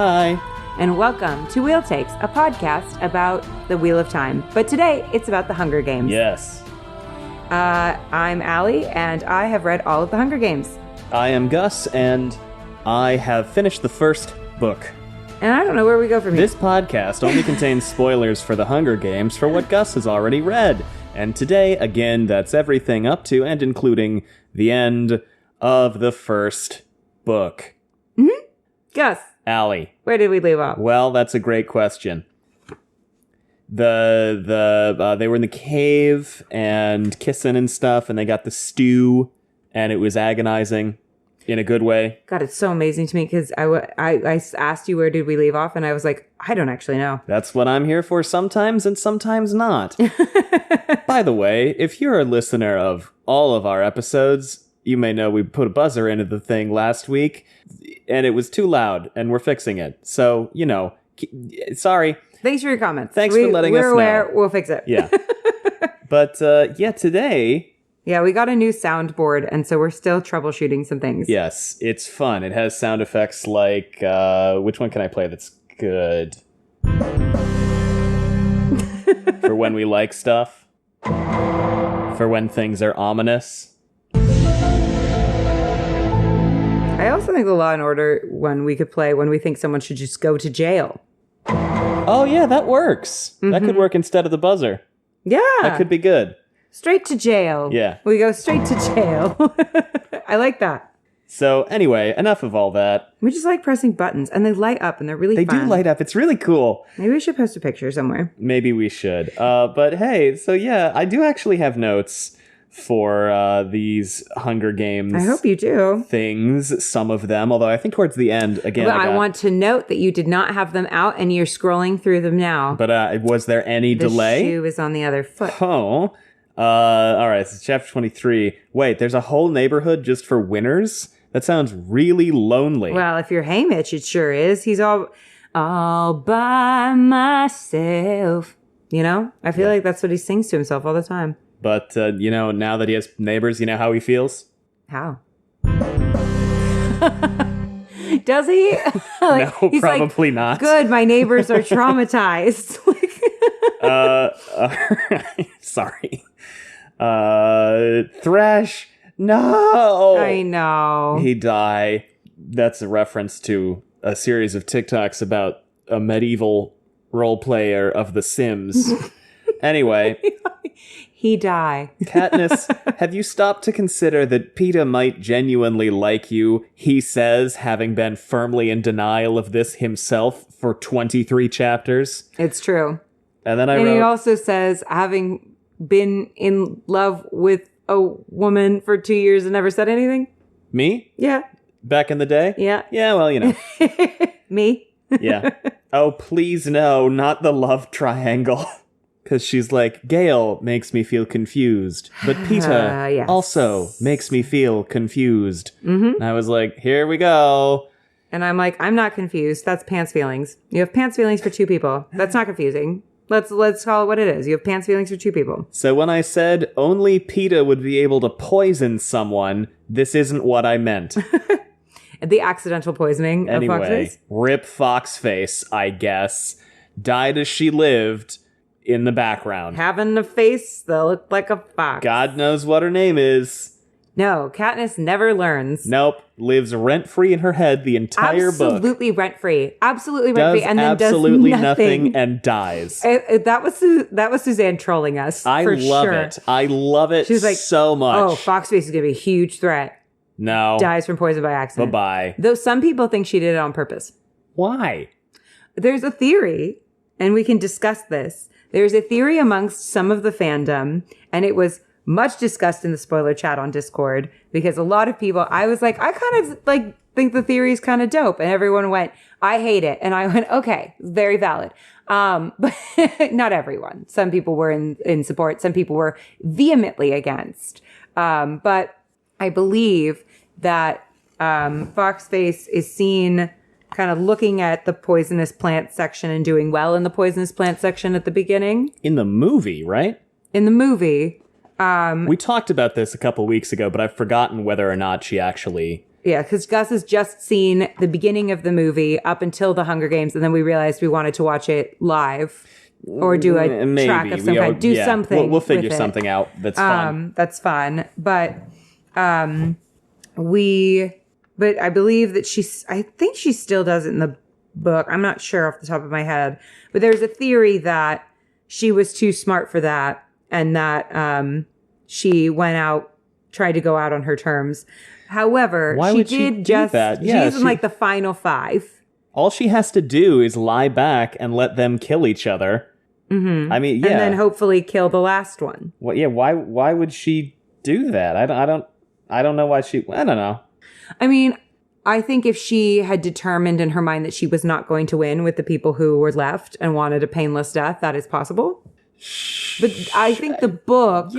Hi. And welcome to Wheel Takes, a podcast about the Wheel of Time. But today, it's about the Hunger Games. Yes. I'm Allie, and I have read all of the Hunger Games. I am Gus, and I have finished the first book. And I don't know where we go from here. This podcast only contains spoilers for the Hunger Games for what Gus has already read. And today, again, that's everything up to and including the end of the first book. Mm-hmm. Gus. Allie. Where did we leave off? Well, that's a great question. They were in the cave and kissing and stuff, and they got the stew, and it was agonizing in a good way. God, it's so amazing to me because I asked you where did we leave off, and I was like, I don't actually know. That's what I'm here for sometimes and sometimes not. By the way, if you're a listener of all of our episodes, you may know we put a buzzer into the thing last week, and it was too loud, and we're fixing it. So, sorry. Thanks for your comments. Thanks for letting us know. We're aware. We'll fix it. Yeah. But, today... Yeah, we got a new soundboard, and so we're still troubleshooting some things. Yes, it's fun. It has sound effects like... which one can I play that's good? For when we like stuff. For when things are ominous. I also think the Law and Order one we could play when we think someone should just go to jail. Oh, yeah, that works. Mm-hmm. That could work instead of the buzzer. Yeah. That could be good. Straight to jail. Yeah. We go straight to jail. I like that. So, anyway, enough of all that. We just like pressing buttons, and they light up, and they're really fun. They do light up. It's really cool. Maybe we should post a picture somewhere. Maybe we should. But hey, so yeah, I do actually have notes for these Hunger Games. I hope you do. Things, some of them, although I think towards the end, again, I want to note that you did not have them out, and you're scrolling through them now. But was there any delay? The shoe is on the other foot. Oh. All right, so chapter 23. Wait, there's a whole neighborhood just for winners? That sounds really lonely. Well, if you're Haymitch, it sure is. He's all by myself. I feel like that's what he sings to himself all the time. But, now that he has neighbors, you know how he feels? How? Does he? No, probably not. Good, my neighbors are traumatized. Sorry. Thresh, no! I know. He die. That's a reference to a series of TikToks about a medieval role player of The Sims. Anyway. He die. Katniss, have you stopped to consider that Peeta might genuinely like you, he says, having been firmly in denial of this himself for 23 chapters? It's true. And then he also says, having been in love with a woman for 2 years and never said anything? Me? Yeah. Back in the day? Yeah. Yeah, well, Me? Yeah. Oh, please no, not the love triangle. Because she's like, Gale makes me feel confused, but Peeta yes. also makes me feel confused. Mm-hmm. And I was like, here we go. And I'm like, I'm not confused. That's pants feelings. You have pants feelings for two people. That's not confusing. Let's call it what it is. You have pants feelings for two people. So when I said only Peeta would be able to poison someone, this isn't what I meant. The accidental poisoning of Foxface? Rip Foxface, I guess. Died as she lived. In the background. Having a face that looked like a fox. God knows what her name is. No, Katniss never learns. Nope. Lives rent-free in her head the entire book. Absolutely rent-free. Absolutely rent-free. And then absolutely does nothing and dies. That was Suzanne trolling us. I love it. I love it. She's like, so much. Oh, Foxface is going to be a huge threat. No. Dies from poison by accident. Bye-bye. Though some people think she did it on purpose. Why? There's a theory, and we can discuss this. There's a theory amongst some of the fandom, and it was much discussed in the spoiler chat on Discord, because a lot of people, I was like, I kind of think the theory is kind of dope. And everyone went, I hate it. And I went, okay, very valid. But not everyone. Some people were in support. Some people were vehemently against. But I believe that Foxface is seen kind of looking at the poisonous plant section and doing well in the poisonous plant section at the beginning. In the movie, right? In the movie. We talked about this a couple weeks ago, but I've forgotten whether or not she actually Yeah, because Gus has just seen the beginning of the movie up until the Hunger Games, and then we realized we wanted to watch it live or do a track of some kind. Do something. We'll figure something out that's fun. That's fun. But but I believe that I think she still does it in the book. I'm not sure off the top of my head. But there's a theory that she was too smart for that and that she tried to go out on her terms. However, she did just that? Yeah, she's in like the final 5. All she has to do is lie back and let them kill each other. Mm-hmm. I mean, yeah. And then hopefully kill the last one. Well, yeah, why would she do that? I don't know why she I don't know. I mean, I think if she had determined in her mind that she was not going to win with the people who were left and wanted a painless death, that is possible. But I think the book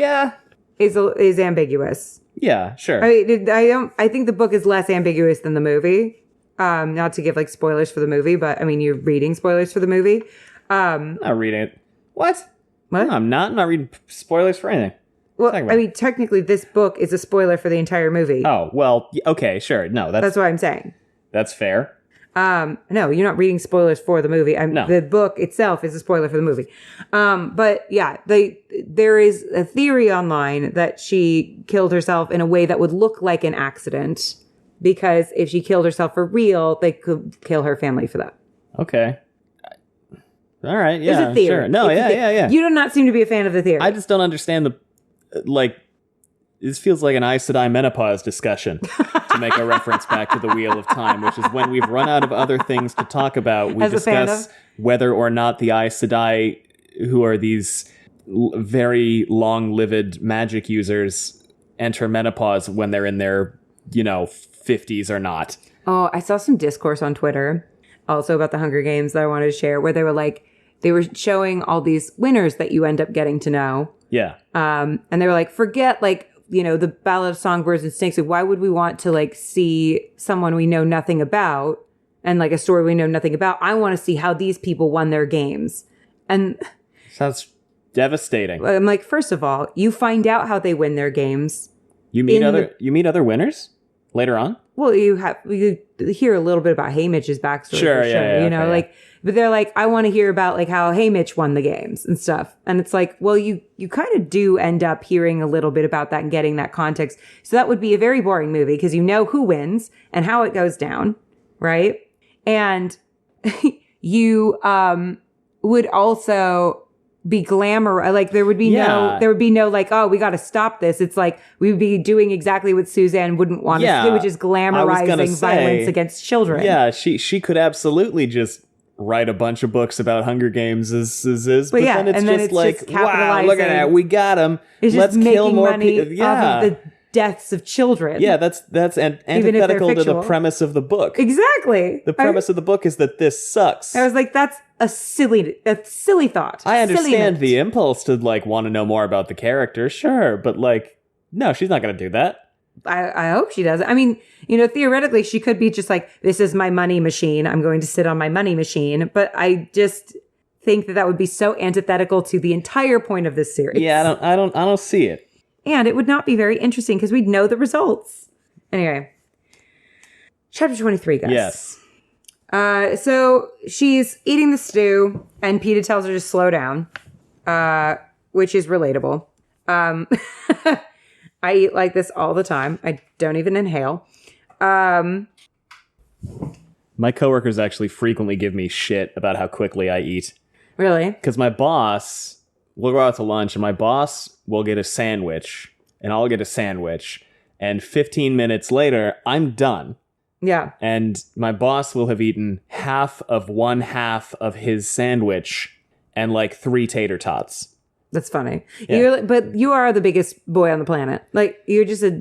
is ambiguous. Yeah, sure. I think the book is less ambiguous than the movie. Not to give like spoilers for the movie, but I mean, you're reading spoilers for the movie. I'm not reading it. What? What? No, I'm not. I'm not reading spoilers for anything. Well, I mean, technically, this book is a spoiler for the entire movie. Oh, well, okay, sure. No, that's what I'm saying. That's fair. No, you're not reading spoilers for the movie. No. The book itself is a spoiler for the movie. But yeah, there is a theory online that she killed herself in a way that would look like an accident, because if she killed herself for real, they could kill her family for that. Okay. All right. Yeah. There's a theory. Sure. No. Yeah. You do not seem to be a fan of the theory. I just don't understand this feels like an Aes Sedai menopause discussion, to make a reference back to the Wheel of Time, which is when we've run out of other things to talk about, we discuss whether or not the Aes Sedai, who are these very long-lived magic users, enter menopause when they're in their, 50s or not. Oh, I saw some discourse on Twitter also about the Hunger Games that I wanted to share, where they were showing all these winners that you end up getting to know. Yeah. And they were like, forget the Ballad of Songbirds and Snakes. Why would we want to see someone we know nothing about and a story we know nothing about? I want to see how these people won their games. And sounds devastating. I'm like, first of all, you find out how they win their games. You meet other winners later on? Well, you hear a little bit about Haymitch's backstory. Sure, yeah. But they're like, I want to hear about how Haymitch won the games and stuff. And it's like, well, you kind of do end up hearing a little bit about that and getting that context. So that would be a very boring movie because you know who wins and how it goes down, right? And you would also be glamour. There would be no oh, we got to stop this. It's like we would be doing exactly what Suzanne wouldn't want us to do, which is glamorizing violence against children. Yeah, she could absolutely just write a bunch of books about Hunger Games but yeah, then it's just like, wow, look at that, we got them. Let's kill more people. Yeah, of the deaths of children. Yeah, that's antithetical to the premise of the book. Exactly. The premise of the book is that this sucks. I was like, that's a silly thought. I understand the impulse to want to know more about the character, sure, but no, she's not going to do that. I hope she does. I mean, theoretically, she could be just like, this is my money machine. I'm going to sit on my money machine. But I just think that would be so antithetical to the entire point of this series. Yeah, I don't see it. And it would not be very interesting because we'd know the results. Anyway, chapter 23, guys. Yes. So she's eating the stew, and Peeta tells her to slow down, which is relatable. I eat like this all the time. I don't even inhale. My coworkers actually frequently give me shit about how quickly I eat. Really? Because my boss, we'll go out to lunch, and my boss will get a sandwich, and I'll get a sandwich, and 15 minutes later, I'm done. Yeah. And my boss will have eaten half of his sandwich and 3 tater tots. That's funny. Yeah. But you are the biggest boy on the planet. You're just a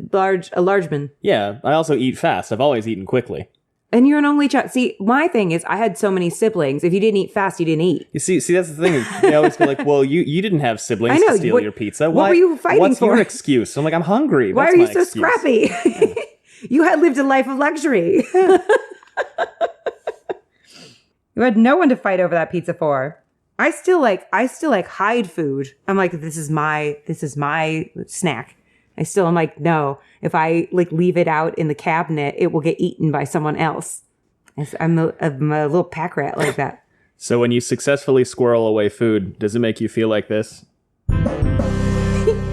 large man. Yeah, I also eat fast. I've always eaten quickly. And you're an only child. See, my thing is, I had so many siblings. If you didn't eat fast, you didn't eat. You see, that's the thing. They always go well, you didn't have siblings to steal your pizza. What were you fighting What's for? Your excuse? I'm I'm hungry. Why That's are you my so excuse. scrappy? You had lived a life of luxury. You had no one to fight over that pizza for. I still hide food. I'm like, this is my snack. I still am like, no, if I like leave it out in the cabinet, it will get eaten by someone else. I'm a little pack rat like that. So when you successfully squirrel away food, does it make you feel like this?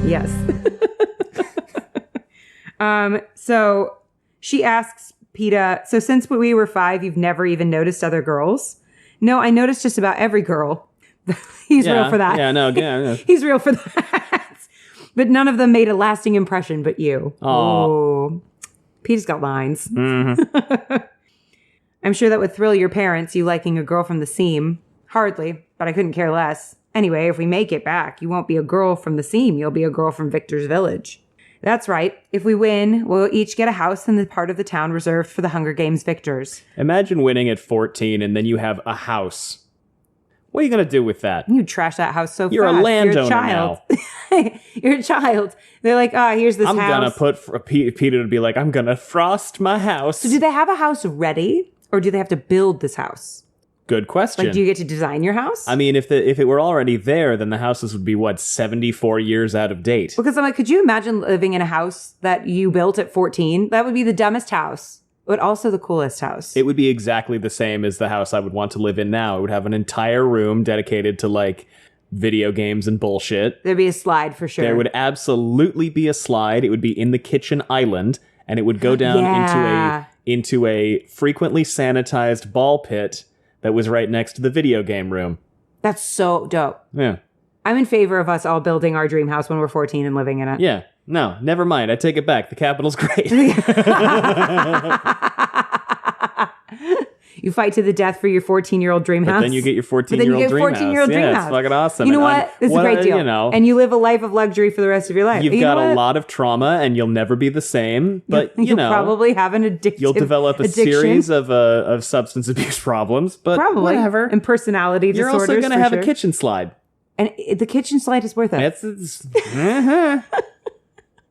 Yes. So she asks PETA, so since we were 5, you've never even noticed other girls? No, I noticed just about every girl. He's real for that. Yeah, no, yeah. He's real for that. But none of them made a lasting impression but you. Oh. PETA's got lines. Mm-hmm. I'm sure that would thrill your parents, you liking a girl from the seam. Hardly, but I couldn't care less. Anyway, if we make it back, you won't be a girl from the seam. You'll be a girl from Victor's village. That's right. If we win, we'll each get a house in the part of the town reserved for the Hunger Games victors. Imagine winning at 14 and then you have a house. What are you going to do with that? You trash that house so You're fast. A landowner now. You're a child. They're like, here's this house. I'm going to put Peter to be like, I'm going to frost my house. So do they have a house ready or do they have to build this house? Good question. Like, do you get to design your house? I mean, if it were already there, then the houses would be, 74 years out of date? Because I'm like, could you imagine living in a house that you built at 14? That would be the dumbest house, but also the coolest house. It would be exactly the same as the house I would want to live in now. It would have an entire room dedicated to, like, video games and bullshit. There'd be a slide for sure. There would absolutely be a slide. It would be in the kitchen island, and it would go down into a frequently sanitized ball pit that was right next to the video game room. That's so dope. Yeah. I'm in favor of us all building our dream house when we're 14 and living in it. Yeah. No, never mind. I take it back. The capital's great. You fight to the death for your 14-year-old dream house. But then you get your 14-year-old dream house. Yeah, it's fucking awesome. You know what? This is a great deal. And you live a life of luxury for the rest of your life. You've got a lot of trauma and you'll never be the same. But, you'll probably have an addiction. You'll develop a series of substance abuse problems. But whatever. And personality disorders. You're also going to have a kitchen slide. And the kitchen slide is worth it. Uh-huh.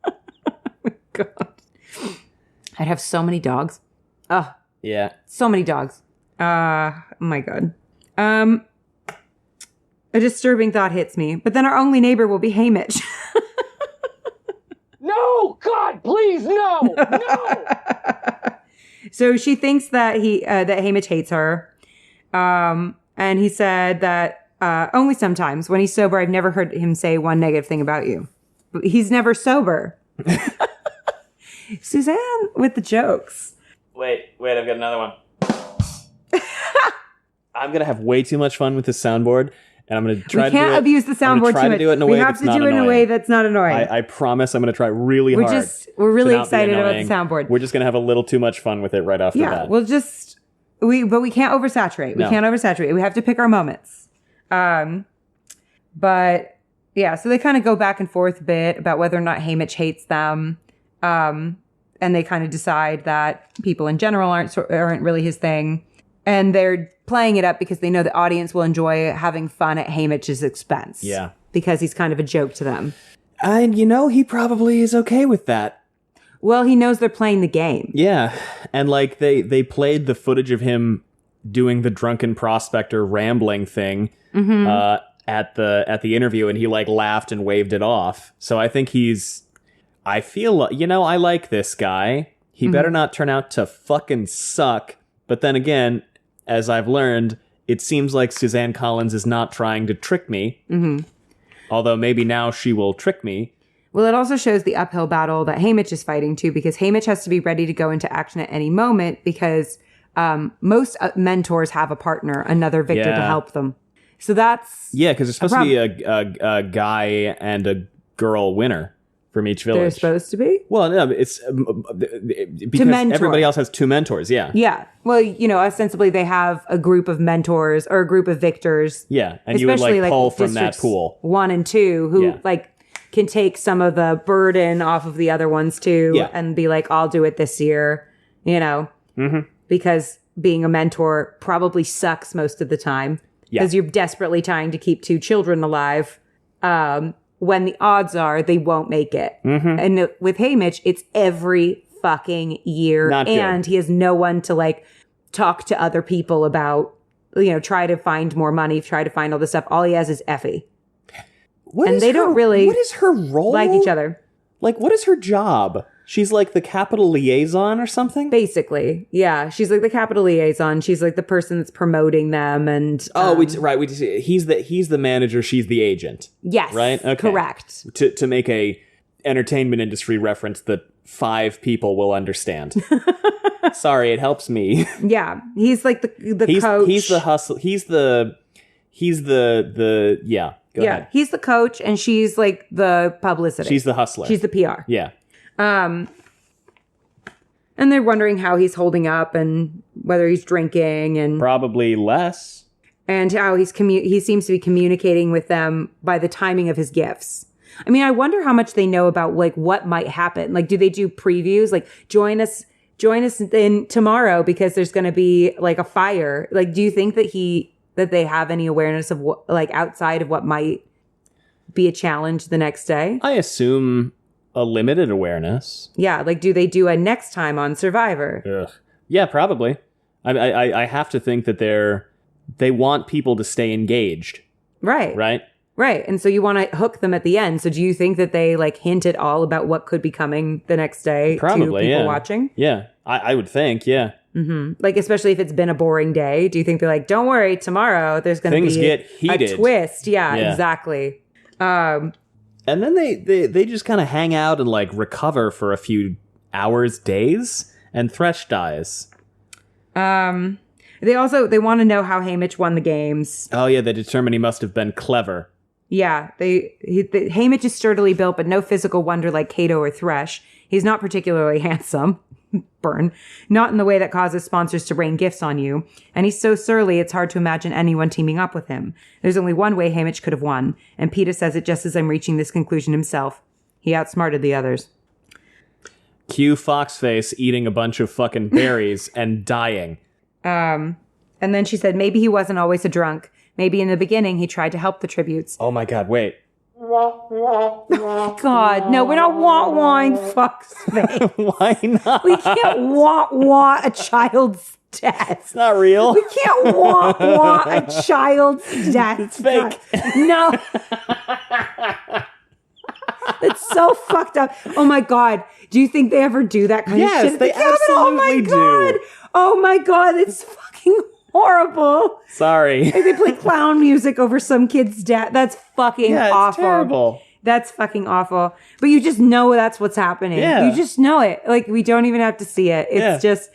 Oh my God. I'd have so many dogs. Oh. Yeah. So many dogs. Oh my God. A disturbing thought hits me, but then our only neighbor will be Hamish. No, God, please, no, no. So she thinks that that Hamish hates her. And he said that only sometimes when he's sober, I've never heard him say one negative thing about you. He's never sober. Suzanne with the jokes. Wait, I've got another one. I'm going to have way too much fun with this soundboard, and I'm going to try to do it. We can't abuse the soundboard too much. We have to do it in a way that's not annoying. I promise I'm going to try really hard. We're really excited about the soundboard. We're just going to have a little too much fun with it right off the bat. Yeah, but we can't oversaturate. We can't oversaturate. We have to pick our moments. But yeah, so they kind of go back and forth a bit about whether or not Hamish hates them. And they kind of decide that people in general aren't really his thing. And they're playing it up because they know the audience will enjoy having fun at Hamish's expense. Yeah. Because he's kind of a joke to them. And he probably is okay with that. Well, he knows they're playing the game. Yeah. And like they played the footage of him doing the drunken prospector rambling thing at the interview, and he like laughed and waved it off. So I think I feel, I like this guy. He better not turn out to fucking suck. But then again, as I've learned, it seems like Suzanne Collins is not trying to trick me. Mm-hmm. Although maybe now she will trick me. Well, it also shows the uphill battle that Hamish is fighting too, because Hamish has to be ready to go into action at any moment because most mentors have a partner, another victor to help them. So that's... Yeah, because there's supposed to be a guy and a girl winner from each village. They're supposed to be? Well, no, it's because everybody else has two mentors, yeah. Yeah. Well, ostensibly they have a group of mentors or a group of victors. Yeah, and you would pull from that pool. 1 and 2 who can take some of the burden off of the other ones too and be like, I'll do it this year, because being a mentor probably sucks most of the time because you're desperately trying to keep 2 children alive. When the odds are they won't make it. Mm-hmm. And with Hamish, it's every fucking year. And he has no one to talk to other people about, try to find more money, try to find all this stuff. All he has is Effie. Don't really what is her role? Like each other. Like, what is her job? She's like the Capitol liaison or something? Basically, yeah. She's like the Capitol liaison. She's like the person that's promoting them and... he's the manager, she's the agent. Yes. Right? Okay. Correct. To make a entertainment industry reference that 5 people will understand. Sorry, it helps me. Yeah. He's like the coach. He's the hustle. He's the yeah. Go ahead. He's the coach and she's like the publicity. She's the hustler. She's the PR. Yeah. And they're wondering how he's holding up and whether he's drinking and probably less. And how he seems to be communicating with them by the timing of his gifts. I mean, I wonder how much they know about like what might happen. Like, do they do previews? Like, join us in tomorrow because there's going to be like a fire. Like, do you think that they have any awareness of what, like, outside of what might be a challenge the next day? I assume a limited awareness. Yeah. Like, do they do a next time on Survivor? Ugh. Yeah, probably. I have to think that they want people to stay engaged. Right. Right. Right. And so you want to hook them at the end. So do you think that they like hint at all about what could be coming the next day probably, to people watching? Yeah. I would think. Yeah. Mm-hmm. Like, especially if it's been a boring day. Do you think they're like, don't worry, tomorrow there's going to be a twist? Yeah, exactly. And then they just kind of hang out and like recover for a few hours, days, and Thresh dies. They want to know how Haymitch won the games. Oh yeah, they determine he must have been clever. Yeah, Haymitch is sturdily built, but no physical wonder like Kato or Thresh. He's not particularly handsome. Burn. Not in the way that causes sponsors to rain gifts on you. And he's so surly, it's hard to imagine anyone teaming up with him. There's only one way Haymitch could have won, and PETA says it just as I'm reaching this conclusion himself. He outsmarted the others. Cue Foxface eating a bunch of fucking berries and dying. And then she said maybe he wasn't always a drunk. Maybe in the beginning he tried to help the tributes. Oh my god, wait. God, no, we're not want Foxface. Why not? We can't want a child's death. It's not real. We can't want a child's death. It's fake. God. No. It's so fucked up. Oh my god. Do you think they ever do that kind of shit? Yes, they absolutely do. Oh my god, it's fucking horrible. Sorry. Like they play clown music over some kid's death. That's fucking awful. It's terrible. That's fucking awful. But you just know that's what's happening. Yeah. You just know it. Like, we don't even have to see it. It's just,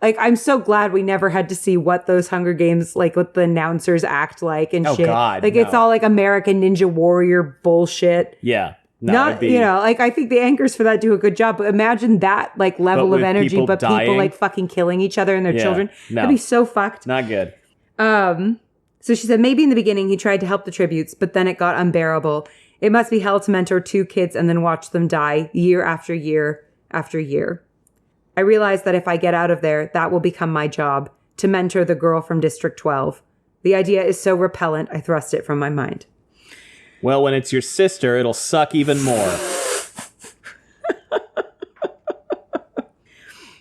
like, I'm so glad we never had to see what those Hunger Games, like, what the announcers act like and shit. God, like, no. It's all, like, American Ninja Warrior bullshit. Yeah. No, Not, you know, like, I think the anchors for that do a good job. But imagine that, like, level of energy, people but dying. people, like, fucking killing each other and their children. No. That'd be so fucked. Not good. So she said, maybe in the beginning he tried to help the tributes, but then it got unbearable. It must be hell to mentor 2 kids and then watch them die year after year after year. I realized that if I get out of there, that will become my job, to mentor the girl from District 12. The idea is so repellent, I thrust it from my mind. Well, when it's your sister, it'll suck even more.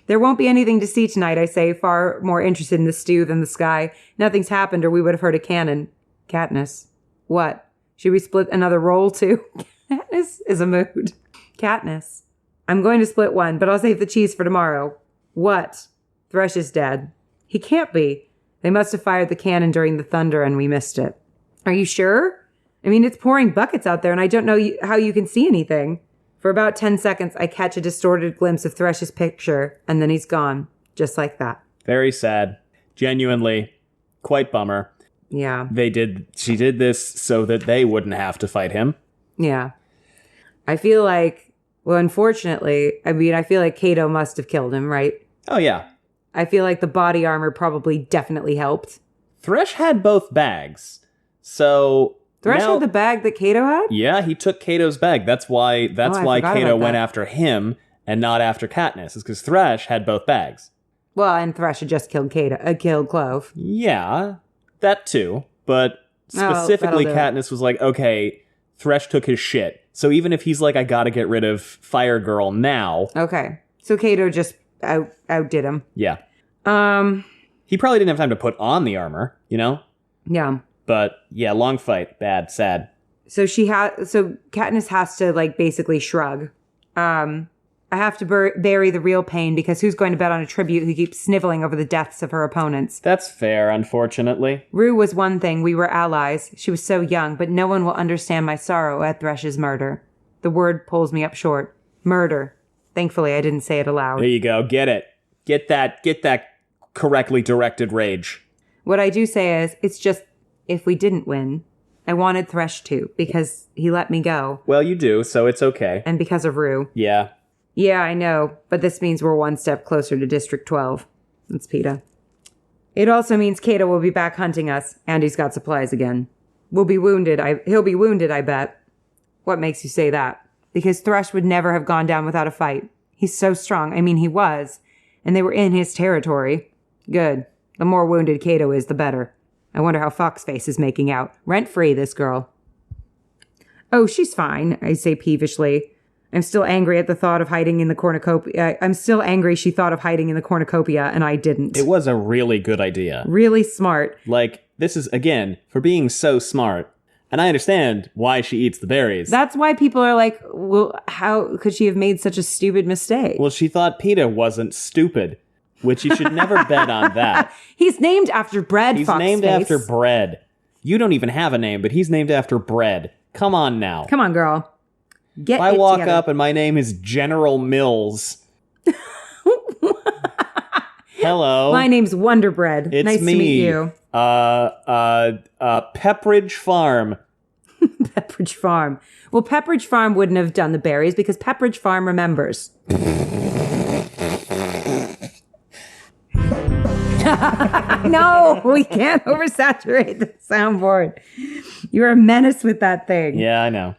There won't be anything to see tonight, I say, far more interested in the stew than the sky. Nothing's happened or we would have heard a cannon. Katniss. What? Should we split another roll too? Katniss is a mood. Katniss. I'm going to split one, but I'll save the cheese for tomorrow. What? Thresh is dead. He can't be. They must have fired the cannon during the thunder and we missed it. Are you sure? I mean, it's pouring buckets out there and I don't know how you can see anything. For about 10 seconds, I catch a distorted glimpse of Thresh's picture, and then he's gone. Just like that. Very sad. Genuinely. Quite bummer. Yeah. She did this so that they wouldn't have to fight him. Yeah. I feel like, well, unfortunately, I feel like Kato must have killed him, right? Oh, yeah. I feel like the body armor probably definitely helped. Thresh had both bags. So... Thresh had the bag that Kato had? Yeah, he took Kato's bag. That's why Kato went after him and not after Katniss. Is because Thresh had both bags. Well, and Thresh had just killed killed Clove. Yeah, that too. But specifically, Katniss was like, okay, Thresh took his shit. So even if he's like, I gotta get rid of Fire Girl now. Okay. So Kato just outdid him. Yeah. He probably didn't have time to put on the armor, you know? Yeah. But yeah, long fight. Bad, sad. So Katniss has to like basically shrug. I have to bury the real pain because who's going to bet on a tribute who keeps sniveling over the deaths of her opponents? That's fair, unfortunately. Rue was one thing. We were allies. She was so young, but no one will understand my sorrow at Thresh's murder. The word pulls me up short. Murder. Thankfully, I didn't say it aloud. There you go. Get it. Get that correctly directed rage. What I do say is, it's just, if we didn't win, I wanted Thresh to, because he let me go. Well, you do, so it's okay. And because of Rue. Yeah. Yeah, I know, but this means we're one step closer to District 12. That's PETA. It also means Kato will be back hunting us, and he's got supplies again. He'll be wounded, I bet. What makes you say that? Because Thresh would never have gone down without a fight. He's so strong. I mean, he was. And they were in his territory. Good. The more wounded Kato is, the better. I wonder how Foxface is making out. Rent-free, this girl. Oh, she's fine, I say peevishly. I'm still angry at the thought of hiding in the cornucopia. I'm still angry she thought of hiding in the cornucopia, and I didn't. It was a really good idea. Really smart. Like, this is, again, for being so smart. And I understand why she eats the berries. That's why people are like, well, how could she have made such a stupid mistake? Well, she thought PETA wasn't stupid, which you should never bet on that. He's named after bread, He's Foxface. named after bread. You don't even have a name, but he's named after bread. Come on now. Come on, girl. Get If I it walk together. up and my name is General Mills. Hello. My name's Wonder Bread. It's nice me. to meet you. Pepperidge Farm. Pepperidge Farm. Well, Pepperidge Farm wouldn't have done the berries because Pepperidge Farm remembers. No, we can't oversaturate the soundboard. You're a menace with that thing. Yeah, I know.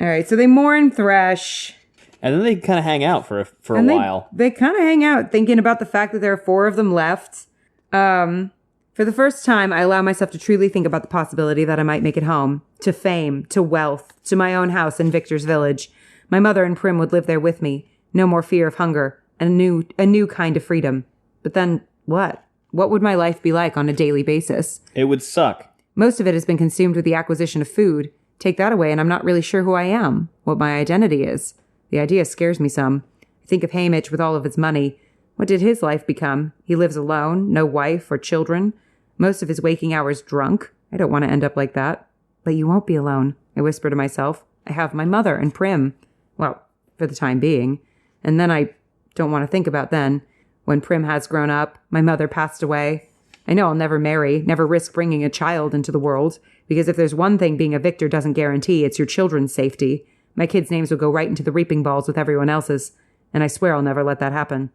All right, so they mourn Thresh. And then they kind of hang out for a And while. They kind of hang out thinking about the fact that there are 4 of them left. For the first time, I allow myself to truly think about the possibility that I might make it home. To fame, to wealth, to my own house in Victor's village. My mother and Prim would live there with me. No more fear of hunger. And a new kind of freedom. But then, what? What would my life be like on a daily basis? It would suck. Most of it has been consumed with the acquisition of food. Take that away and I'm not really sure who I am, what my identity is. The idea scares me some. I think of Haymitch with all of his money. What did his life become? He lives alone, no wife or children. Most of his waking hours drunk. I don't want to end up like that. But you won't be alone, I whisper to myself. I have my mother and Prim. Well, for the time being. And then I don't want to think about then. When Prim has grown up, my mother passed away. I know I'll never marry, never risk bringing a child into the world. Because if there's one thing being a victor doesn't guarantee, it's your children's safety. My kids' names will go right into the reaping balls with everyone else's. And I swear I'll never let that happen.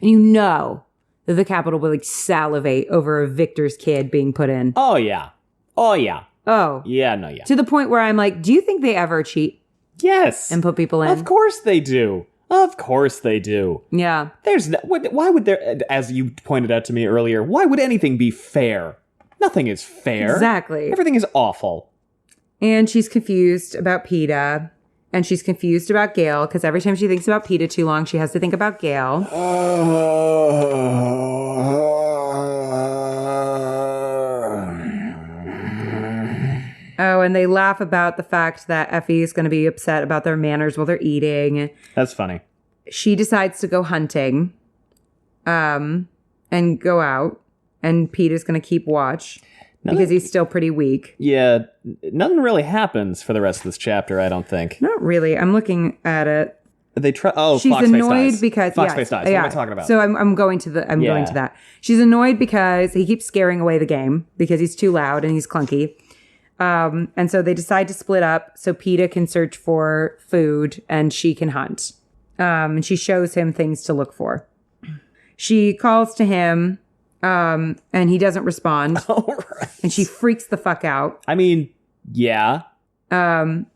And you know that the Capitol will salivate over a victor's kid being put in. Oh, yeah. Oh, yeah. Oh. Yeah, no, yeah. To the point where I'm like, do you think they ever cheat Yes. and put people in? Of course they do. Of course they do. Yeah. There's why would there, as you pointed out to me earlier, why would anything be fair? Nothing is fair. Exactly. Everything is awful. And she's confused about PETA. And she's confused about Gale, because every time she thinks about PETA too long, she has to think about Gale. Oh, and they laugh about the fact that Effie is going to be upset about their manners while they're eating. That's funny. She decides to go hunting, and go out, and PETA's going to keep watch because he's still pretty weak. Yeah, nothing really happens for the rest of this chapter, I don't think. Not really. I'm looking at it. They try. Oh, She's Foxface annoyed dies. because Foxface dies. What am I talking about? So I'm going to the going to that. She's annoyed because he keeps scaring away the game because he's too loud and he's clunky. And so they decide to split up so PETA can search for food and she can hunt. And she shows him things to look for. She calls to him, and he doesn't respond. All right. And she freaks the fuck out. I mean, yeah. And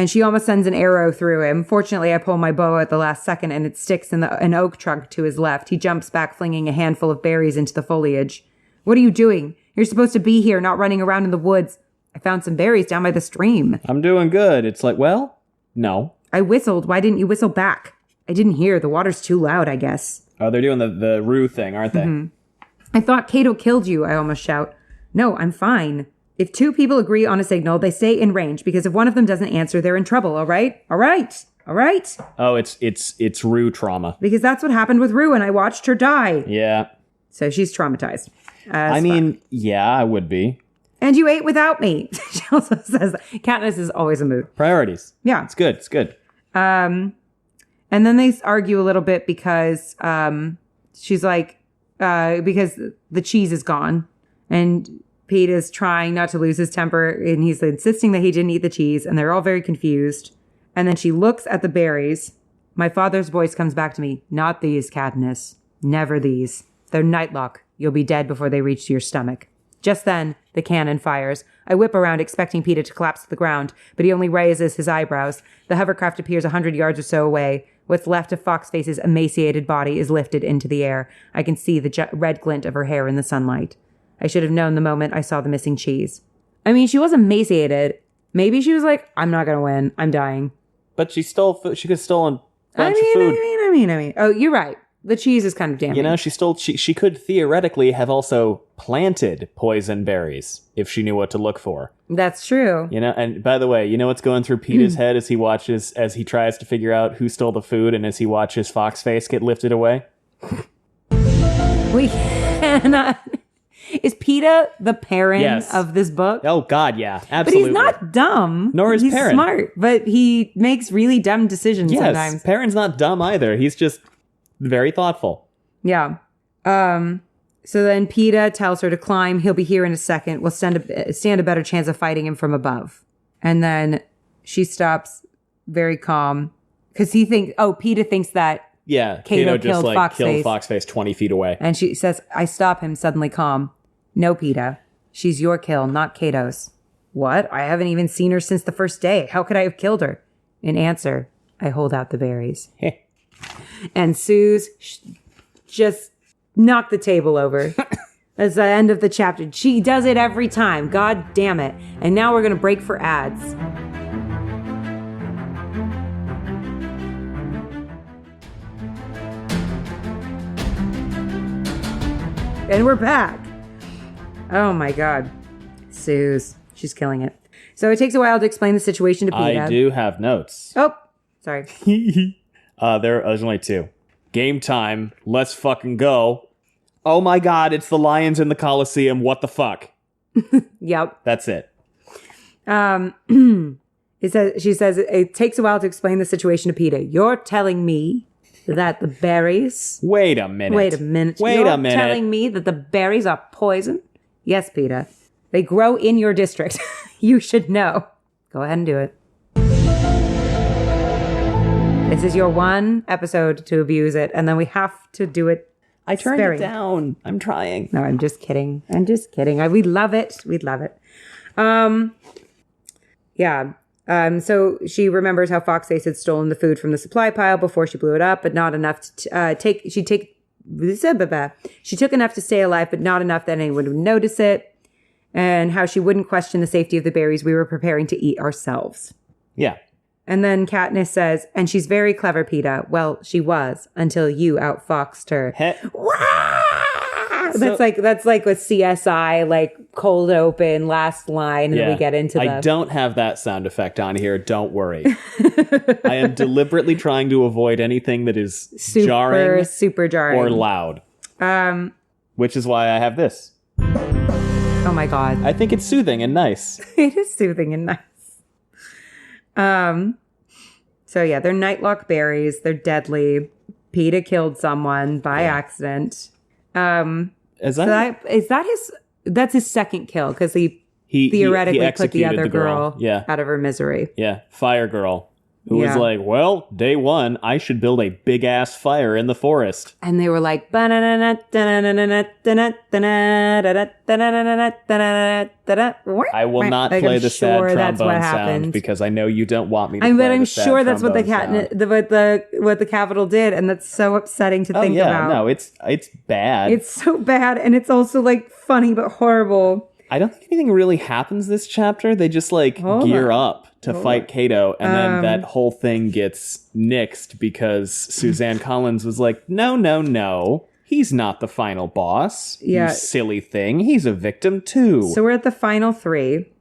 she almost sends an arrow through him. Fortunately, I pull my bow at the last second and it sticks in an oak trunk to his left. He jumps back, flinging a handful of berries into the foliage. What are you doing? You're supposed to be here, not running around in the woods. I found some berries down by the stream. I'm doing good. It's like, well, no. I whistled. Why didn't you whistle back? I didn't hear. The water's too loud, I guess. Oh, they're doing the Rue thing, aren't they? I thought Cato killed you, I almost shout. No, I'm fine. If two people agree on a signal, they stay in range because if one of them doesn't answer, they're in trouble. All right? All right? All right? Oh, it's Rue trauma. Because that's what happened with Rue and I watched her die. Yeah. So she's traumatized. I mean, yeah, I would be. And you ate without me. She also says that. Katniss is always a mood. Priorities. Yeah. It's good. It's good. And then they argue a little bit because she's like, because the cheese is gone. And Pete is trying not to lose his temper. And he's insisting that he didn't eat the cheese. And they're all very confused. And then she looks at the berries. My father's voice comes back to me. Not these, Katniss. Never these. They're nightlock. You'll be dead before they reach your stomach. Just then, the cannon fires. I whip around, expecting Peeta to collapse to the ground, but he only raises his eyebrows. The hovercraft appears 100 yards or so away. What's left of Foxface's emaciated body is lifted into the air. I can see the red glint of her hair in the sunlight. I should have known the moment I saw the missing cheese. I mean, she was emaciated. Maybe she was like, I'm not going to win. I'm dying. But she stole food. She could have stolen a bunch of food. I mean. Oh, you're right. The cheese is kind of damaged. You know, she could theoretically have also planted poison berries if she knew what to look for. That's true. You know, and by the way, you know what's going through Peeta's head as he tries to figure out who stole the food and as he watches Foxface get lifted away? We cannot. Is Peeta the Perrin Yes. of this book? Oh, God, yeah. But Absolutely. he's not dumb. Nor is he's Perrin. smart, but he makes really dumb decisions Yes, sometimes. Perrin's not dumb either. He's just very thoughtful. Yeah. So then Peeta tells her to climb. He'll be here in a second. We'll stand a better chance of fighting him from above. And then she stops very calm because Peeta thinks that. Yeah, Cato Cato just killed killed Foxface. Foxface 20 feet away. And she says, I stop him suddenly calm. No, Peeta. She's your kill, not Cato's. What? I haven't even seen her since the first day. How could I have killed her? In answer, I hold out the berries. And Suze just knocked the table over. That's the end of the chapter. She does it every time. God damn it. And now we're going to break for ads. And we're back. Oh my God. Suze. She's killing it. So it takes a while to explain the situation to Peeta. I do have notes. Oh, sorry. There's only two. Game time. Let's fucking go. Oh my God, it's the Lions in the Coliseum. What the fuck? Yep. That's it. She says it takes a while to explain the situation to Peeta. You're telling me that the berries... Wait a minute. You're telling me that the berries are poison? Yes, Peeta. They grow in your district. You should know. Go ahead and do it. This is your one episode to abuse it, and then we have to do it. I turned it down. I'm trying. No, I'm just kidding. We love it. We love it. Yeah. So she remembers how Foxface had stolen the food from the supply pile before she blew it up, but not enough to she took enough to stay alive, but not enough that anyone would notice it, and how she wouldn't question the safety of the berries we were preparing to eat ourselves. Yeah. And then Katniss says, and she's very clever, Peeta. Well, she was until you outfoxed her. That's like with CSI, like cold open, last line, and then we get into I don't have that sound effect on here. Don't worry. I am deliberately trying to avoid anything that is super jarring or loud. Which is why I have this. Oh my God. I think it's soothing and nice. It is soothing and nice. So yeah, they're nightlock berries. They're deadly. Peeta killed someone by accident. That's his second kill because he theoretically put the other girl out of her misery. Yeah, Fire Girl, who was like, well, day one, I should build a big ass fire in the forest. And they were like, I will not play the sad trombone sound because I know you don't want me to play but I'm the sad sure that's what the trombone Capitol did, and that's so upsetting to think about. No, it's bad. It's so bad, and it's also like funny but horrible. I don't think anything really happens this chapter. They just gear up to fight Cato, and then that whole thing gets nixed because Suzanne Collins was like, no, He's not the final boss. Yeah. You silly thing. He's a victim too. So we're at the final 3.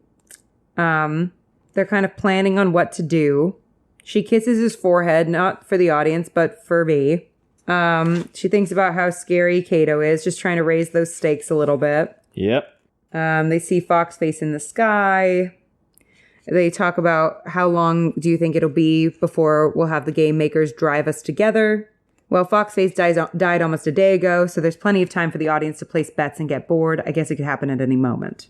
They're kind of planning on what to do. She kisses his forehead, not for the audience, but for me. She thinks about how scary Cato is, just trying to raise those stakes a little bit. Yep. They see Foxface in the sky. They talk about how long do you think it'll be before we'll have the game makers drive us together. Well, Foxface died almost a day ago, so there's plenty of time for the audience to place bets and get bored. I guess it could happen at any moment.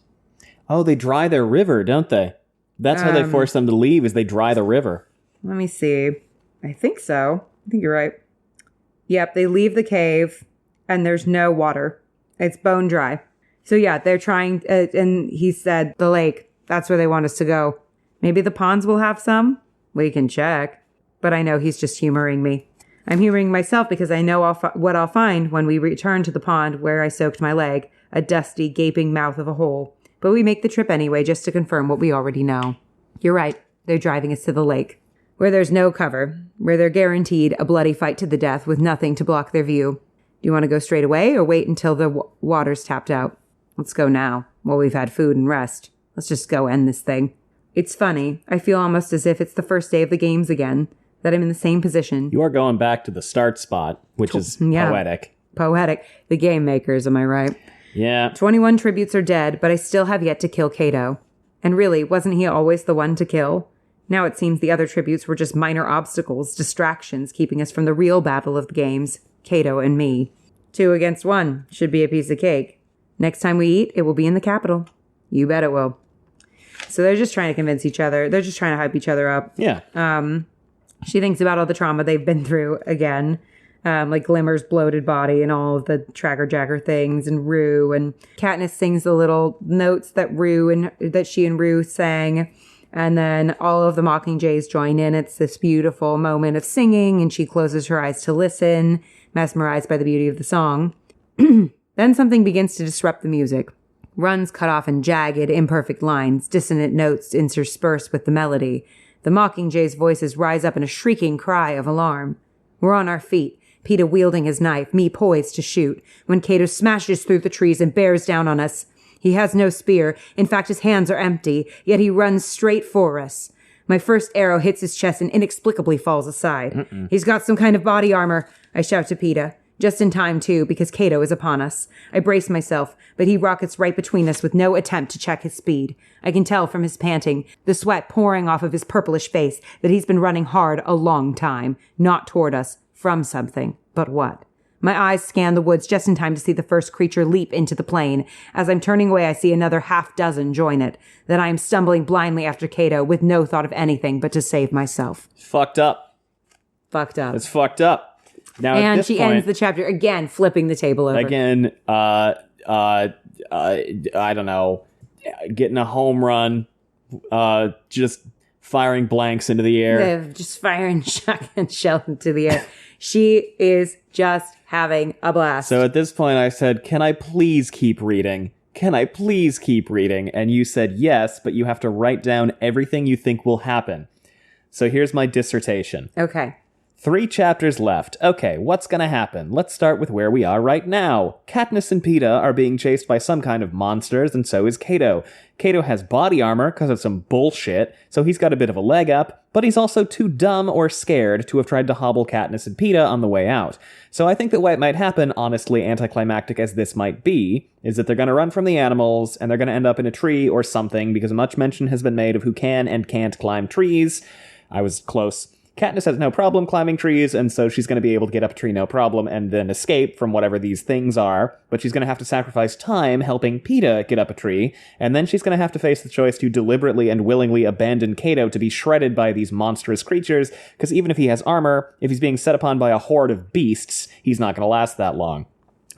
Oh, they dry their river, don't they? That's how they force them to leave, is they dry the river. Let me see. I think so. I think you're right. Yep, they leave the cave, and there's no water. It's bone dry. So yeah, they're trying, and he said the lake. That's where they want us to go. Maybe the ponds will have some? We can check. But I know he's just humoring me. I'm humoring myself because I know what I'll find when we return to the pond where I soaked my leg, a dusty, gaping mouth of a hole. But we make the trip anyway just to confirm what we already know. You're right. They're driving us to the lake, where there's no cover, where they're guaranteed a bloody fight to the death with nothing to block their view. Do you want to go straight away or wait until the water's tapped out? Let's go now, while we've had food and rest. Let's just go end this thing. It's funny. I feel almost as if it's the first day of the games again, that I'm in the same position. You are going back to the start spot, which is poetic. Poetic. The game makers, am I right? Yeah. 21 tributes are dead, but I still have yet to kill Cato. And really, wasn't he always the one to kill? Now it seems the other tributes were just minor obstacles, distractions, keeping us from the real battle of the games, Cato and me. 2 against 1 should be a piece of cake. Next time we eat, it will be in the capital. You bet it will. So they're just trying to convince each other. They're just trying to hype each other up. Yeah. She thinks about all the trauma they've been through again. Like Glimmer's bloated body and all of the Tracker Jacker things and Rue. And Katniss sings the little notes that she and Rue sang. And then all of the Mockingjays join in. It's this beautiful moment of singing, and she closes her eyes to listen, mesmerized by the beauty of the song. Then something begins to disrupt the music. Runs cut off in jagged, imperfect lines, dissonant notes interspersed with the melody. The Mockingjays' voices rise up in a shrieking cry of alarm. We're on our feet, Peeta wielding his knife, me poised to shoot, when Cato smashes through the trees and bears down on us. He has no spear. In fact, his hands are empty, yet he runs straight for us. My first arrow hits his chest and inexplicably falls aside. He's got some kind of body armor, I shout to Peeta. Just in time, too, because Cato is upon us. I brace myself, but he rockets right between us with no attempt to check his speed. I can tell from his panting, the sweat pouring off of his purplish face, that he's been running hard a long time, not toward us, from something. But what? My eyes scan the woods just in time to see the first creature leap into the plain. As I'm turning away, I see another half-dozen join it. Then I am stumbling blindly after Cato with no thought of anything but to save myself. Fucked up. Fucked up. It's fucked up. Now, and she ends the chapter again, flipping the table over. Again, I don't know, getting a home run, just firing blanks into the air. Just firing shotgun shell into the air. She is just having a blast. So at this point I said, can I please keep reading? Can I please keep reading? And you said yes, but you have to write down everything you think will happen. So here's my dissertation. Okay. 3 chapters left. Okay, what's gonna happen? Let's start with where we are right now. Katniss and Peeta are being chased by some kind of monsters, and so is Cato. Cato has body armor because of some bullshit, so he's got a bit of a leg up, but he's also too dumb or scared to have tried to hobble Katniss and Peeta on the way out. So I think that what might happen, honestly anticlimactic as this might be, is that they're gonna run from the animals, and they're gonna end up in a tree or something, because much mention has been made of who can and can't climb trees. I was close. Katniss has no problem climbing trees, and so she's going to be able to get up a tree no problem and then escape from whatever these things are, but she's going to have to sacrifice time helping Peeta get up a tree, and then she's going to have to face the choice to deliberately and willingly abandon Cato to be shredded by these monstrous creatures, because even if he has armor, if he's being set upon by a horde of beasts, he's not going to last that long.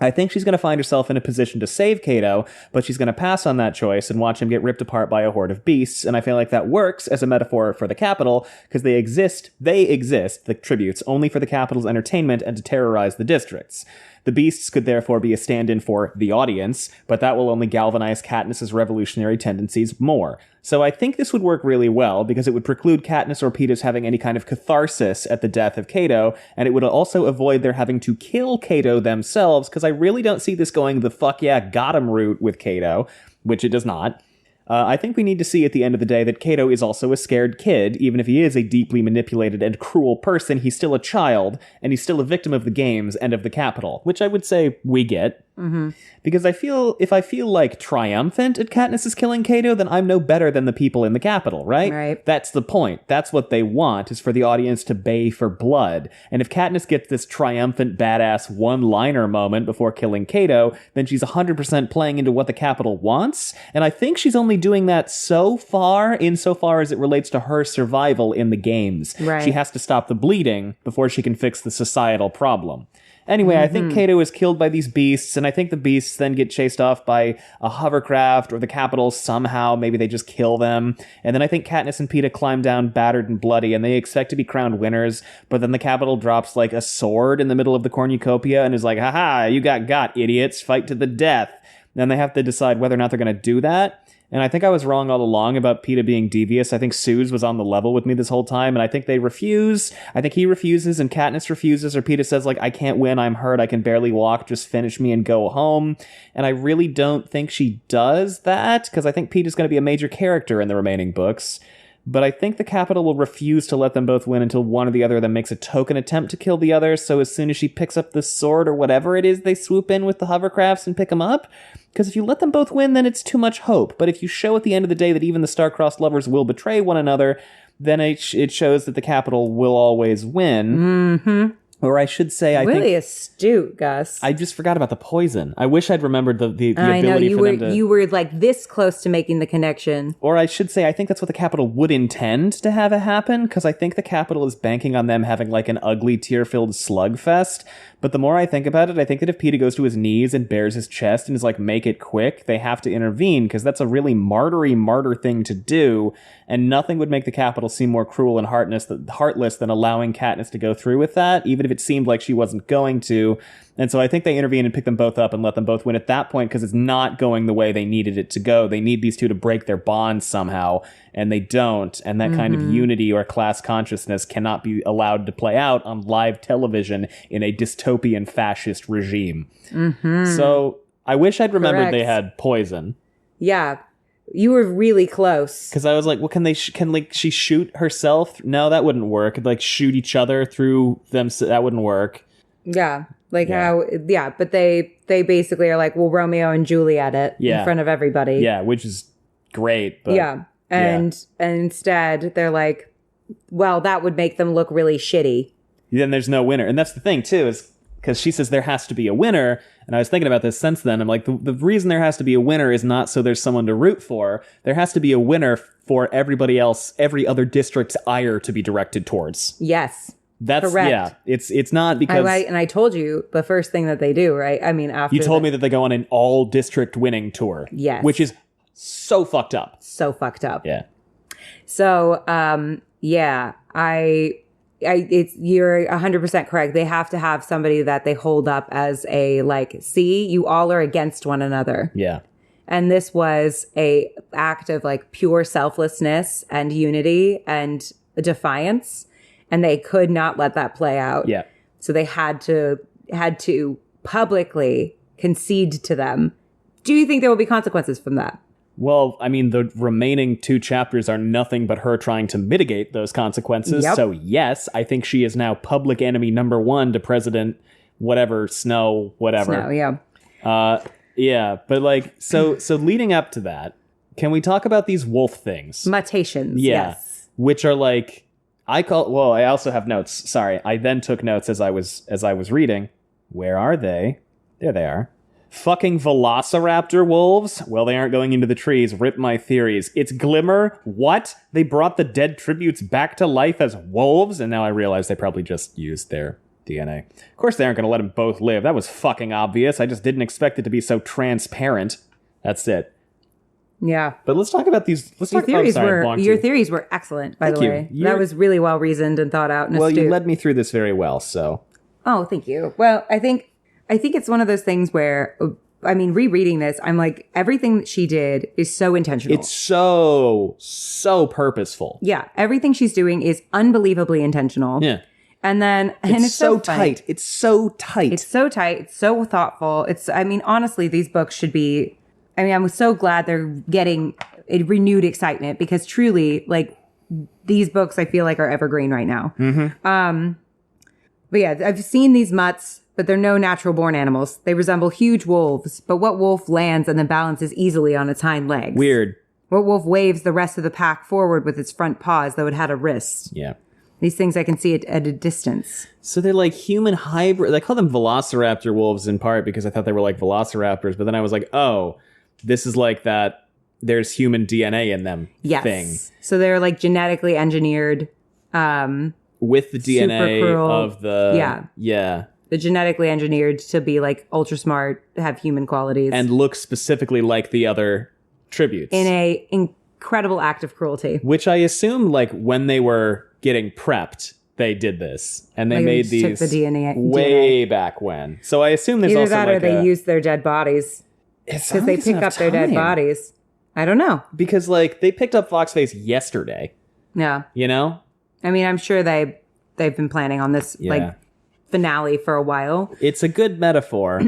I think she's going to find herself in a position to save Cato, but she's going to pass on that choice and watch him get ripped apart by a horde of beasts, and I feel like that works as a metaphor for the capital, because they exist, the tributes, only for the capital's entertainment and to terrorize the districts. The beasts could therefore be a stand-in for the audience, but that will only galvanize Katniss's revolutionary tendencies more. So I think this would work really well, because it would preclude Katniss or Peeta's having any kind of catharsis at the death of Cato, and it would also avoid their having to kill Cato themselves, because I really don't see this going the fuck yeah, got him route with Cato, which it does not. I think we need to see at the end of the day that Cato is also a scared kid. Even if he is a deeply manipulated and cruel person, he's still a child, and he's still a victim of the games and of the Capitol, which I would say we get. Mm-hmm. Because if I feel like triumphant at Katniss killing Cato, then I'm no better than the people in the Capitol, right? Right. That's the point. That's what they want, is for the audience to bay for blood. And if Katniss gets this triumphant, badass one-liner moment before killing Cato, then she's 100% playing into what the Capitol wants. And I think she's only doing that so far, insofar as it relates to her survival in the games. Right. She has to stop the bleeding before she can fix the societal problem. Anyway, I think Cato is killed by these beasts, and I think the beasts then get chased off by a hovercraft or the Capitol somehow. Maybe they just kill them. And then I think Katniss and Peeta climb down battered and bloody, and they expect to be crowned winners, but then the Capitol drops like a sword in the middle of the cornucopia and is like, haha, you got, idiots, fight to the death. Then they have to decide whether or not they're going to do that. And I think I was wrong all along about Peeta being devious. I think Suze was on the level with me this whole time, and I think they refuse. I think he refuses, and Katniss refuses, or Peeta says, like, I can't win, I'm hurt, I can barely walk, just finish me and go home. And I really don't think she does that, because I think Peeta's going to be a major character in the remaining books. But I think the Capitol will refuse to let them both win until one or the other of them makes a token attempt to kill the other, so as soon as she picks up the sword or whatever it is, they swoop in with the hovercrafts and pick them up. Because if you let them both win, then it's too much hope. But if you show at the end of the day that even the star-crossed lovers will betray one another, then it shows that the Capitol will always win. Mm-hmm. Or I should say, I really think... astute, Gus. I just forgot about the poison. I wish I'd remembered the ability know, for them to... you were like this close to making the connection. Or I should say, I think that's what the Capitol would intend to have it happen, because I think the Capitol is banking on them having like an ugly, tear-filled slugfest. But the more I think about it, I think that if Peeta goes to his knees and bares his chest and is like, make it quick, they have to intervene, because that's a really martyr thing to do, and nothing would make the Capitol seem more cruel and heartless than allowing Katniss to go through with that, even if it seemed like she wasn't going to. And so I think they intervene and pick them both up and let them both win at that point, because it's not going the way they needed it to go. They need these two to break their bonds somehow, and they don't. And that kind of unity or class consciousness cannot be allowed to play out on live television in a dystopian fascist regime. So I wish I'd remembered they had poison. Yeah. You were really close. Because I was like, well, can she shoot herself? No, that wouldn't work. Like, shoot each other through them. That wouldn't work. Yeah. But they basically are like, well, Romeo and Juliet it in front of everybody. Yeah, which is great. But, and instead they're like, well, that would make them look really shitty. Then there's no winner. And that's the thing, too, is because she says there has to be a winner. And I was thinking about this since then. I'm like, the reason there has to be a winner is not so there's someone to root for. There has to be a winner for everybody else, every other district's ire to be directed towards. Yes. That's correct. Yeah. It's not because and I told you the first thing that they do, right? I mean, after you told me that they go on an all district winning tour. Yes. Which is so fucked up. So fucked up. Yeah. So, you're 100% correct. They have to have somebody that they hold up as a, like, see, you all are against one another. Yeah. And this was a act of like pure selflessness and unity and defiance. And they could not let that play out. Yeah. So they had to publicly concede to them. Do you think there will be consequences from that? Well, I mean, the remaining 2 chapters are nothing but her trying to mitigate those consequences. Yep. So yes, I think she is now public enemy number 1 to President whatever, Snow, whatever. Snow, yeah. Yeah, but like, so leading up to that, can we talk about these wolf things? Mutations, yeah, yes. Which are like, I also have notes. Sorry, I then took notes as I was reading. Where are they? There they are. Fucking velociraptor wolves? Well, they aren't going into the trees. Rip my theories. It's Glimmer. What? They brought the dead tributes back to life as wolves? And now I realize they probably just used their DNA. Of course they aren't going to let them both live. That was fucking obvious. I just didn't expect it to be so transparent. That's it. Yeah. But let's talk about these. Your theories were excellent, by the way. That was really well reasoned and thought out and astute. You led me through this very well, so. Oh, thank you. Well, I think I think it's one of those things where, I mean, rereading this, I'm like, everything that she did is so intentional. It's so purposeful. Yeah. Everything she's doing is unbelievably intentional. Yeah. And then, and It's it's so fun. tight. It's so tight. It's so tight. It's so thoughtful. I mean, honestly, these books should be, I mean, I'm so glad they're getting a renewed excitement because truly, like, these books I feel like are evergreen right now. Mm-hmm. But yeah, I've seen these mutts, but they're no natural born animals. They resemble huge wolves, but what wolf lands and then balances easily on its hind legs? Weird. What wolf waves the rest of the pack forward with its front paws, though it had a wrist? Yeah. These things I can see at a distance. So they're like human hybrid. I call them velociraptor wolves in part because I thought they were like velociraptors, but then I was like, oh, this is like that there's human DNA in them thing. So they're like genetically engineered. With the DNA cruel. of the... Yeah. They're genetically engineered to be like ultra smart, have human qualities. And look specifically like the other tributes. In a incredible act of cruelty. Which I assume like when they were getting prepped, they did this. And they Like, made they just these took the DNA. way back when. So I assume there's Either also that like or they used their dead bodies. Because they pick up their dead bodies. I don't know. Because like they picked up Foxface yesterday. Yeah. You know? I mean, I'm sure they've been planning on this like finale for a while. It's a good metaphor.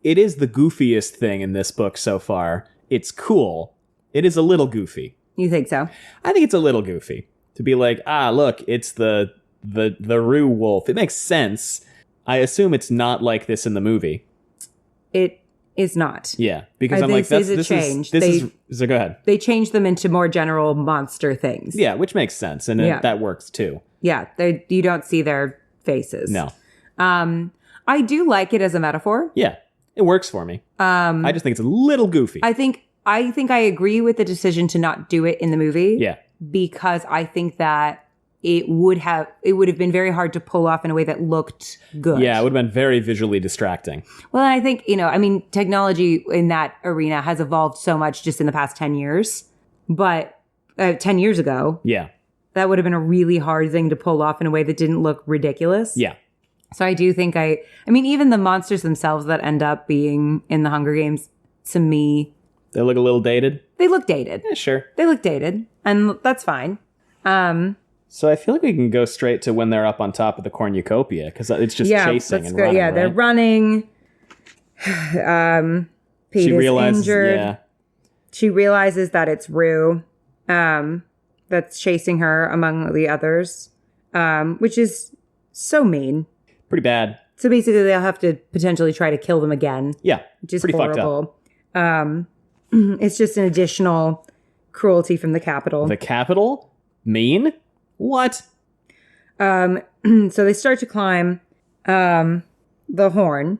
It is the goofiest thing in this book so far. It's cool. It is a little goofy. You think so? I think it's a little goofy to be like, look, it's the Rue wolf. It makes sense. I assume it's not like this in the movie. It is not. Yeah, because I'm like, this is a change. So go ahead. They changed them into more general monster things. Yeah, which makes sense, and that works too. Yeah, you don't see their faces. No. I do like it as a metaphor. Yeah, it works for me. I just think it's a little goofy. I think I agree with the decision to not do it in the movie. Yeah. Because I think that it would have been very hard to pull off in a way that looked good. Yeah, it would have been very visually distracting. Well, and I think, technology in that arena has evolved so much just in the past 10 years. But 10 years ago, yeah, that would have been a really hard thing to pull off in a way that didn't look ridiculous. Yeah. So I do think even the monsters themselves that end up being in the Hunger Games, to me, they look a little dated. They look dated. Yeah, sure. They look dated, and that's fine. So I feel like we can go straight to when they're up on top of the cornucopia, because it's just chasing and running. Yeah, they're running. Pete she is realizes, injured. Yeah. She realizes that it's Rue that's chasing her among the others, which is so mean. Pretty bad. So basically, they'll have to potentially try to kill them again. Yeah, which is pretty horrible. Fucked up. It's just an additional cruelty from the Capitol. The Capitol? Mean? What? So they start to climb the horn.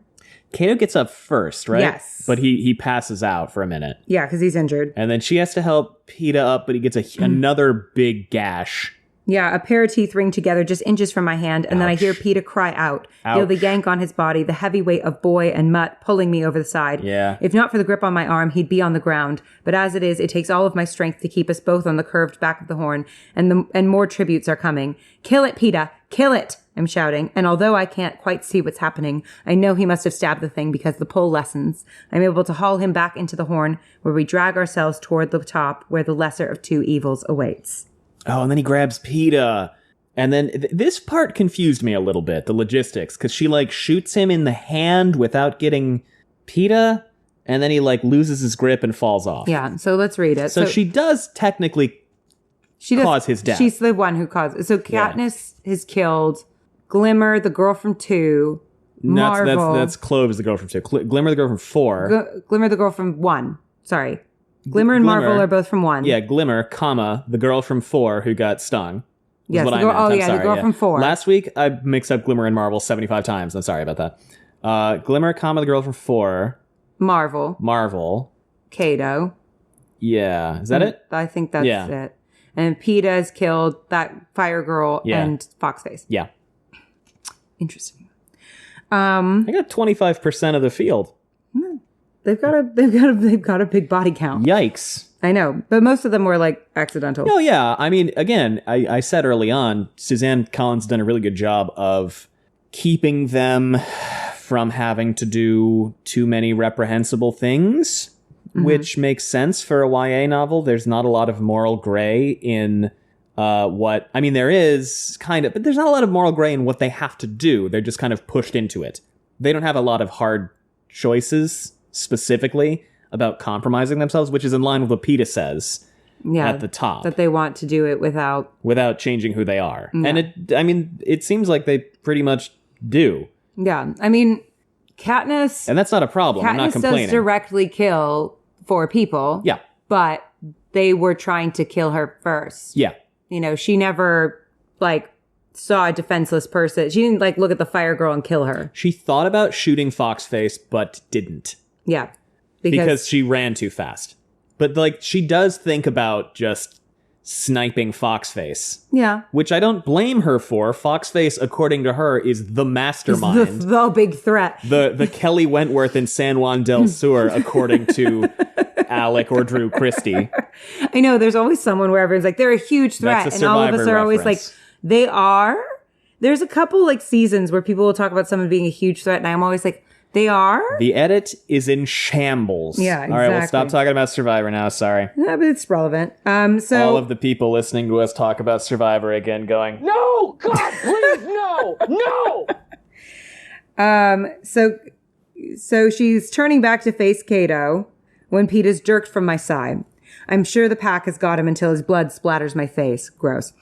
Kato gets up first, right? Yes. But he passes out for a minute. Yeah, because he's injured. And then she has to help PETA up, but he gets another big gash. Yeah, a pair of teeth ring together just inches from my hand, and then I hear PETA cry out. Feel the yank on his body, the heavy weight of Boy and Mutt pulling me over the side. Yeah. If not for the grip on my arm, he'd be on the ground. But as it is, it takes all of my strength to keep us both on the curved back of the horn, and more tributes are coming. Kill it, PETA! Kill it! I'm shouting, and although I can't quite see what's happening, I know he must have stabbed the thing because the pull lessens. I'm able to haul him back into the horn, where we drag ourselves toward the top, where the lesser of two evils awaits. Oh, and then he grabs PETA. And then this part confused me a little bit, the logistics, because she shoots him in the hand without getting PETA, and then he loses his grip and falls off. Yeah, so let's read it. So she does technically cause his death. She's the one who caused it. So Katniss has killed Glimmer, the girl from 2, Marvel. That's Clovis, the girl from 2. Glimmer, the girl from 4. Glimmer, the girl from 1. Sorry. Glimmer and Marvel are both from 1. Yeah, Glimmer, the girl from 4 who got stung. Yes, the girl from 4. Last week, I mixed up Glimmer and Marvel 75 times. I'm sorry about that. Glimmer, the girl from 4. Marvel. Kato. Yeah. Is that it? I think that's it. And PETA has killed that Fire Girl and Foxface. Yeah. Interesting. I got 25% of the field. They've got a big body count. Yikes. I know, but most of them were accidental. Oh yeah, I mean, again, I said early on, Suzanne Collins done a really good job of keeping them from having to do too many reprehensible things, which makes sense for a YA novel. There's not a lot of moral gray in there is kind of, but there's not a lot of moral gray in what they have to do. They're just kind of pushed into it. They don't have a lot of hard choices specifically about compromising themselves, which is in line with what PETA says at the top. That they want to do it without changing who they are. Yeah. And it seems like they pretty much do. Yeah. I mean, Katniss... And that's not a problem. I'm not complaining. Katniss does directly kill 4 people. Yeah. But they were trying to kill her first. Yeah. You know, she never, saw a defenseless person. She didn't, look at the fire girl and kill her. She thought about shooting Foxface, but didn't. Yeah. Because she ran too fast. But, she does think about just sniping Foxface. Yeah. Which I don't blame her for. Foxface, according to her, is the mastermind. The big threat. The Kelly Wentworth in San Juan del Sur, according to Alec or Drew Christie. I know, there's always someone where everyone's like, they're a huge threat. That's a and all of us Survivor are always reference. like, they are? There's a couple seasons where people will talk about someone being a huge threat, and I'm always like, they are? The edit is in shambles. Yeah, exactly. All right, we'll stop talking about Survivor now. Sorry. Yeah, but it's relevant. So all of the people listening to us talk about Survivor again going, No! God, please, no! No! So she's turning back to face Cato when Pete is jerked from my side. I'm sure the pack has got him until his blood splatters my face. Gross.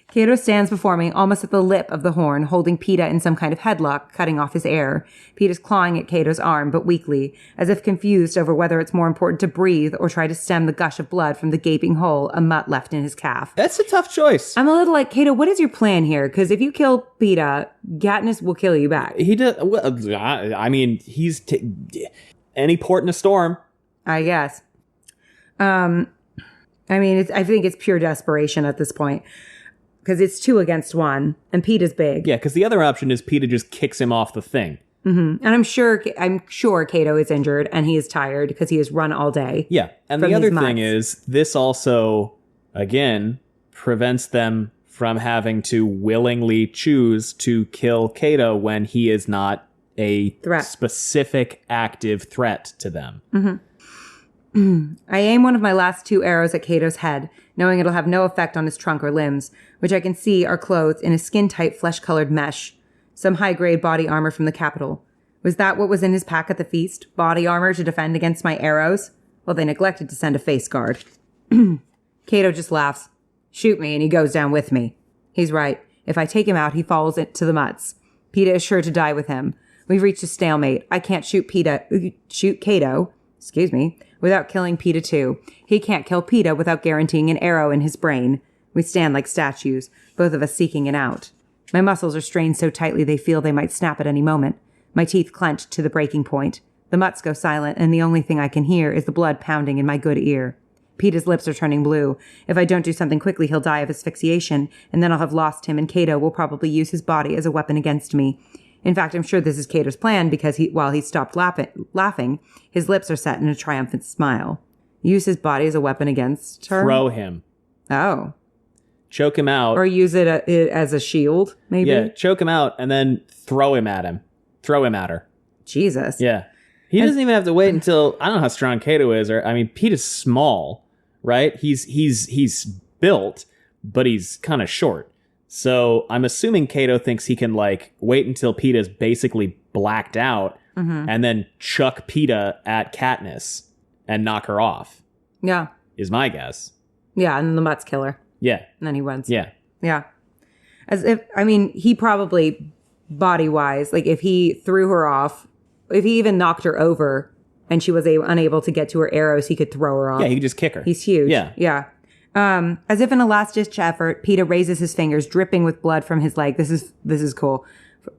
Cato stands before me, almost at the lip of the horn, holding Peta in some kind of headlock, cutting off his air. Peta's clawing at Cato's arm, but weakly, as if confused over whether it's more important to breathe or try to stem the gush of blood from the gaping hole a mutt left in his calf. That's a tough choice. I'm a little like, Cato, what is your plan here? Because if you kill Peta, Katniss will kill you back. He does. Well, I mean, he's any port in a storm. I guess. I think it's pure desperation at this point. Because it's 2 against 1, and Peta's big. Yeah, because the other option is Peta just kicks him off the thing. Mm-hmm. And I'm sure Cato is injured, and he is tired because he has run all day. Yeah, and the other thing is, this also, again, prevents them from having to willingly choose to kill Cato when he is not a specific active threat to them. Mm-hmm. I aim one of my last 2 arrows at Cato's head, knowing it'll have no effect on his trunk or limbs, which I can see are clothed in a skin-tight, flesh-colored mesh. Some high-grade body armor from the capital. Was that what was in his pack at the feast? Body armor to defend against my arrows? Well, they neglected to send a face guard. Cato just laughs. Shoot me, and he goes down with me. He's right. If I take him out, he falls to the mutts. Peta is sure to die with him. We've reached a stalemate. I can't shoot Cato, without killing Peta too. He can't kill Peta without guaranteeing an arrow in his brain. We stand like statues, both of us seeking an out. My muscles are strained so tightly they feel they might snap at any moment. My teeth clench to the breaking point. The mutts go silent, and the only thing I can hear is the blood pounding in my good ear. Peta's lips are turning blue. If I don't do something quickly, he'll die of asphyxiation, and then I'll have lost him, and Cato will probably use his body as a weapon against me. In fact, I'm sure this is Cato's plan because while he stopped laughing, his lips are set in a triumphant smile. Use his body as a weapon against her? Throw him. Oh. Choke him out. Or use it as a shield, maybe? Yeah, choke him out and then throw him at him. Throw him at her. Jesus. Yeah. He doesn't even have to wait until, I don't know how strong Cato is, Pete small, right? He's built, but he's kind of short. So I'm assuming Cato thinks he can wait until Peta's basically blacked out and then chuck Peta at Katniss and knock her off. Yeah. Is my guess. Yeah, and the mutts kill her. Yeah. And then he runs. Yeah. Yeah. He probably body-wise, if he threw her off, if he even knocked her over and she was unable to get to her arrows, he could throw her off. Yeah, he could just kick her. He's huge. Yeah. Yeah. As if in a last-ditch effort, Peta raises his fingers, dripping with blood from his leg. This is cool.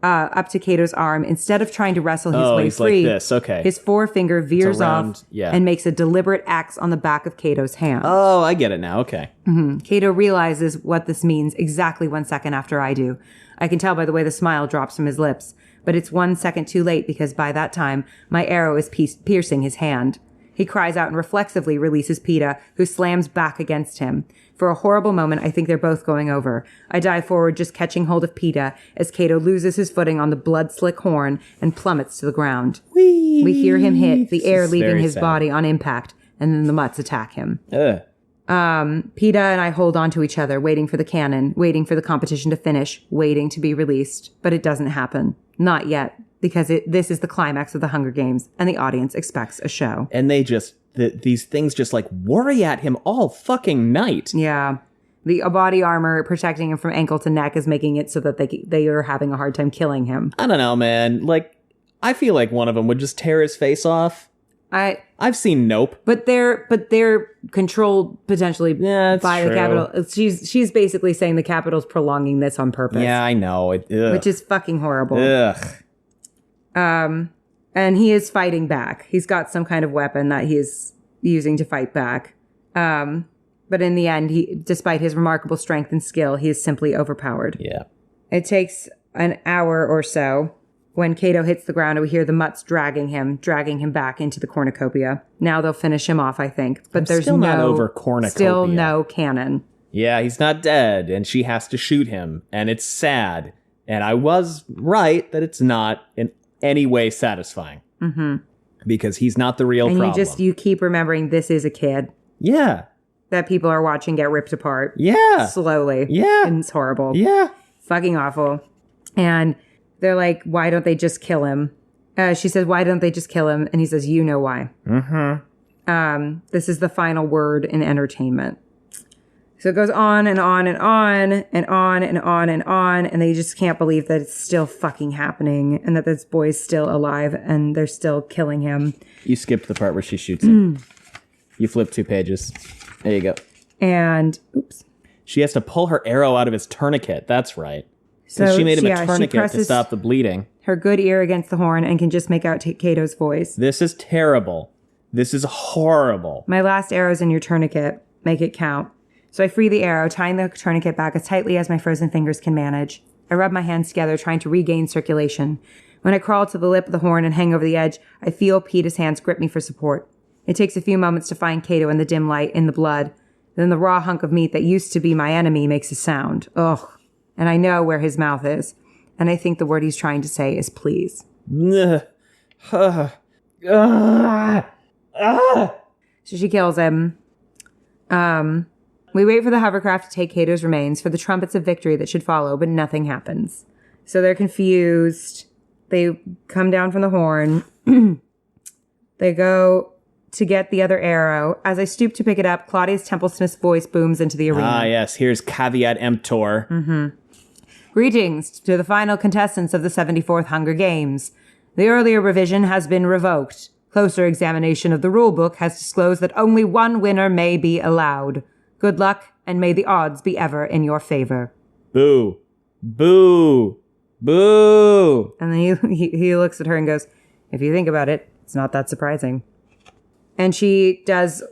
Up to Cato's arm. Instead of trying to wrestle his way he's free, like this. Okay. His forefinger veers off yeah. and makes a deliberate X on the back of Cato's hand. Oh, I get it now. Okay. Mm-hmm. Cato realizes what this means exactly 1 second after I do. I can tell by the way the smile drops from his lips. But it's 1 second too late because by that time, my arrow is piercing his hand. He cries out and reflexively releases Peta, who slams back against him. For a horrible moment, I think they're both going over. I dive forward, just catching hold of Peta, as Cato loses his footing on the blood-slick horn and plummets to the ground. Whee! We hear him hit, the air This is leaving very his sad. body on impact, and then the mutts attack him. Ugh. Peta and I hold on to each other, waiting for the cannon, waiting for the competition to finish, waiting to be released. But it doesn't happen. Not yet. Because this is the climax of the Hunger Games, and the audience expects a show. And they just, these things just like worry at him all fucking night. Yeah. The body armor protecting him from ankle to neck is making it so that they are having a hard time killing him. I don't know, man. Like, I feel like one of them would just tear his face off. I've seen Nope. But they're controlled potentially by true. the Capitol. She's basically saying the Capitol's prolonging this on purpose. Yeah, I know. Which is fucking horrible. Ugh. And he is fighting back. He's got some kind of weapon that he is using to fight back. But in the end, despite his remarkable strength and skill, he is simply overpowered. Yeah. It takes an hour or so. When Cato hits the ground, we hear the mutts dragging him back into the cornucopia. Now they'll finish him off, I think. But there's still not over cornucopia. Still no cannon. Yeah, he's not dead, and she has to shoot him, and it's sad. And I was right that it's not in any way satisfying. Mm-hmm. Because he's not the real problem. And you keep remembering this is a kid. Yeah. That people are watching get ripped apart. Yeah. Slowly. Yeah. And it's horrible. Yeah. Fucking awful. And they're like, why don't they just kill him? She says, why don't they just kill him? And he says, you know why. Mm-hmm. This is the final word in entertainment. So it goes on and on and on and on and on and on. And they just can't believe that it's still fucking happening and that this boy's still alive and they're still killing him. You skipped the part where she shoots him. You flipped 2 pages. There you go. And, oops. She has to pull her arrow out of his tourniquet. That's right. So she made him a tourniquet to stop the bleeding. Her good ear against the horn and can just make out Cato's voice. This is terrible. This is horrible. My last arrow's in your tourniquet. Make it count. So I free the arrow, tying the tourniquet back as tightly as my frozen fingers can manage. I rub my hands together, trying to regain circulation. When I crawl to the lip of the horn and hang over the edge, I feel Peta's hands grip me for support. It takes a few moments to find Cato in the dim light, in the blood. Then the raw hunk of meat that used to be my enemy makes a sound. Ugh. And I know where his mouth is. And I think the word he's trying to say is please. So she kills him. We wait for the hovercraft to take Cato's remains, for the trumpets of victory that should follow, but nothing happens. So they're confused. They come down from the horn. They go to get the other arrow. As I stoop to pick it up, Claudius Templesmith's voice booms into the arena. Ah, yes. Here's caveat emptor. Mm-hmm. Greetings to the final contestants of the 74th Hunger Games. The earlier revision has been revoked. Closer examination of the rulebook has disclosed that only one winner may be allowed. Good luck, and may the odds be ever in your favor. Boo. Boo. Boo. And then he looks at her and goes, if you think about it, it's not that surprising. And she does,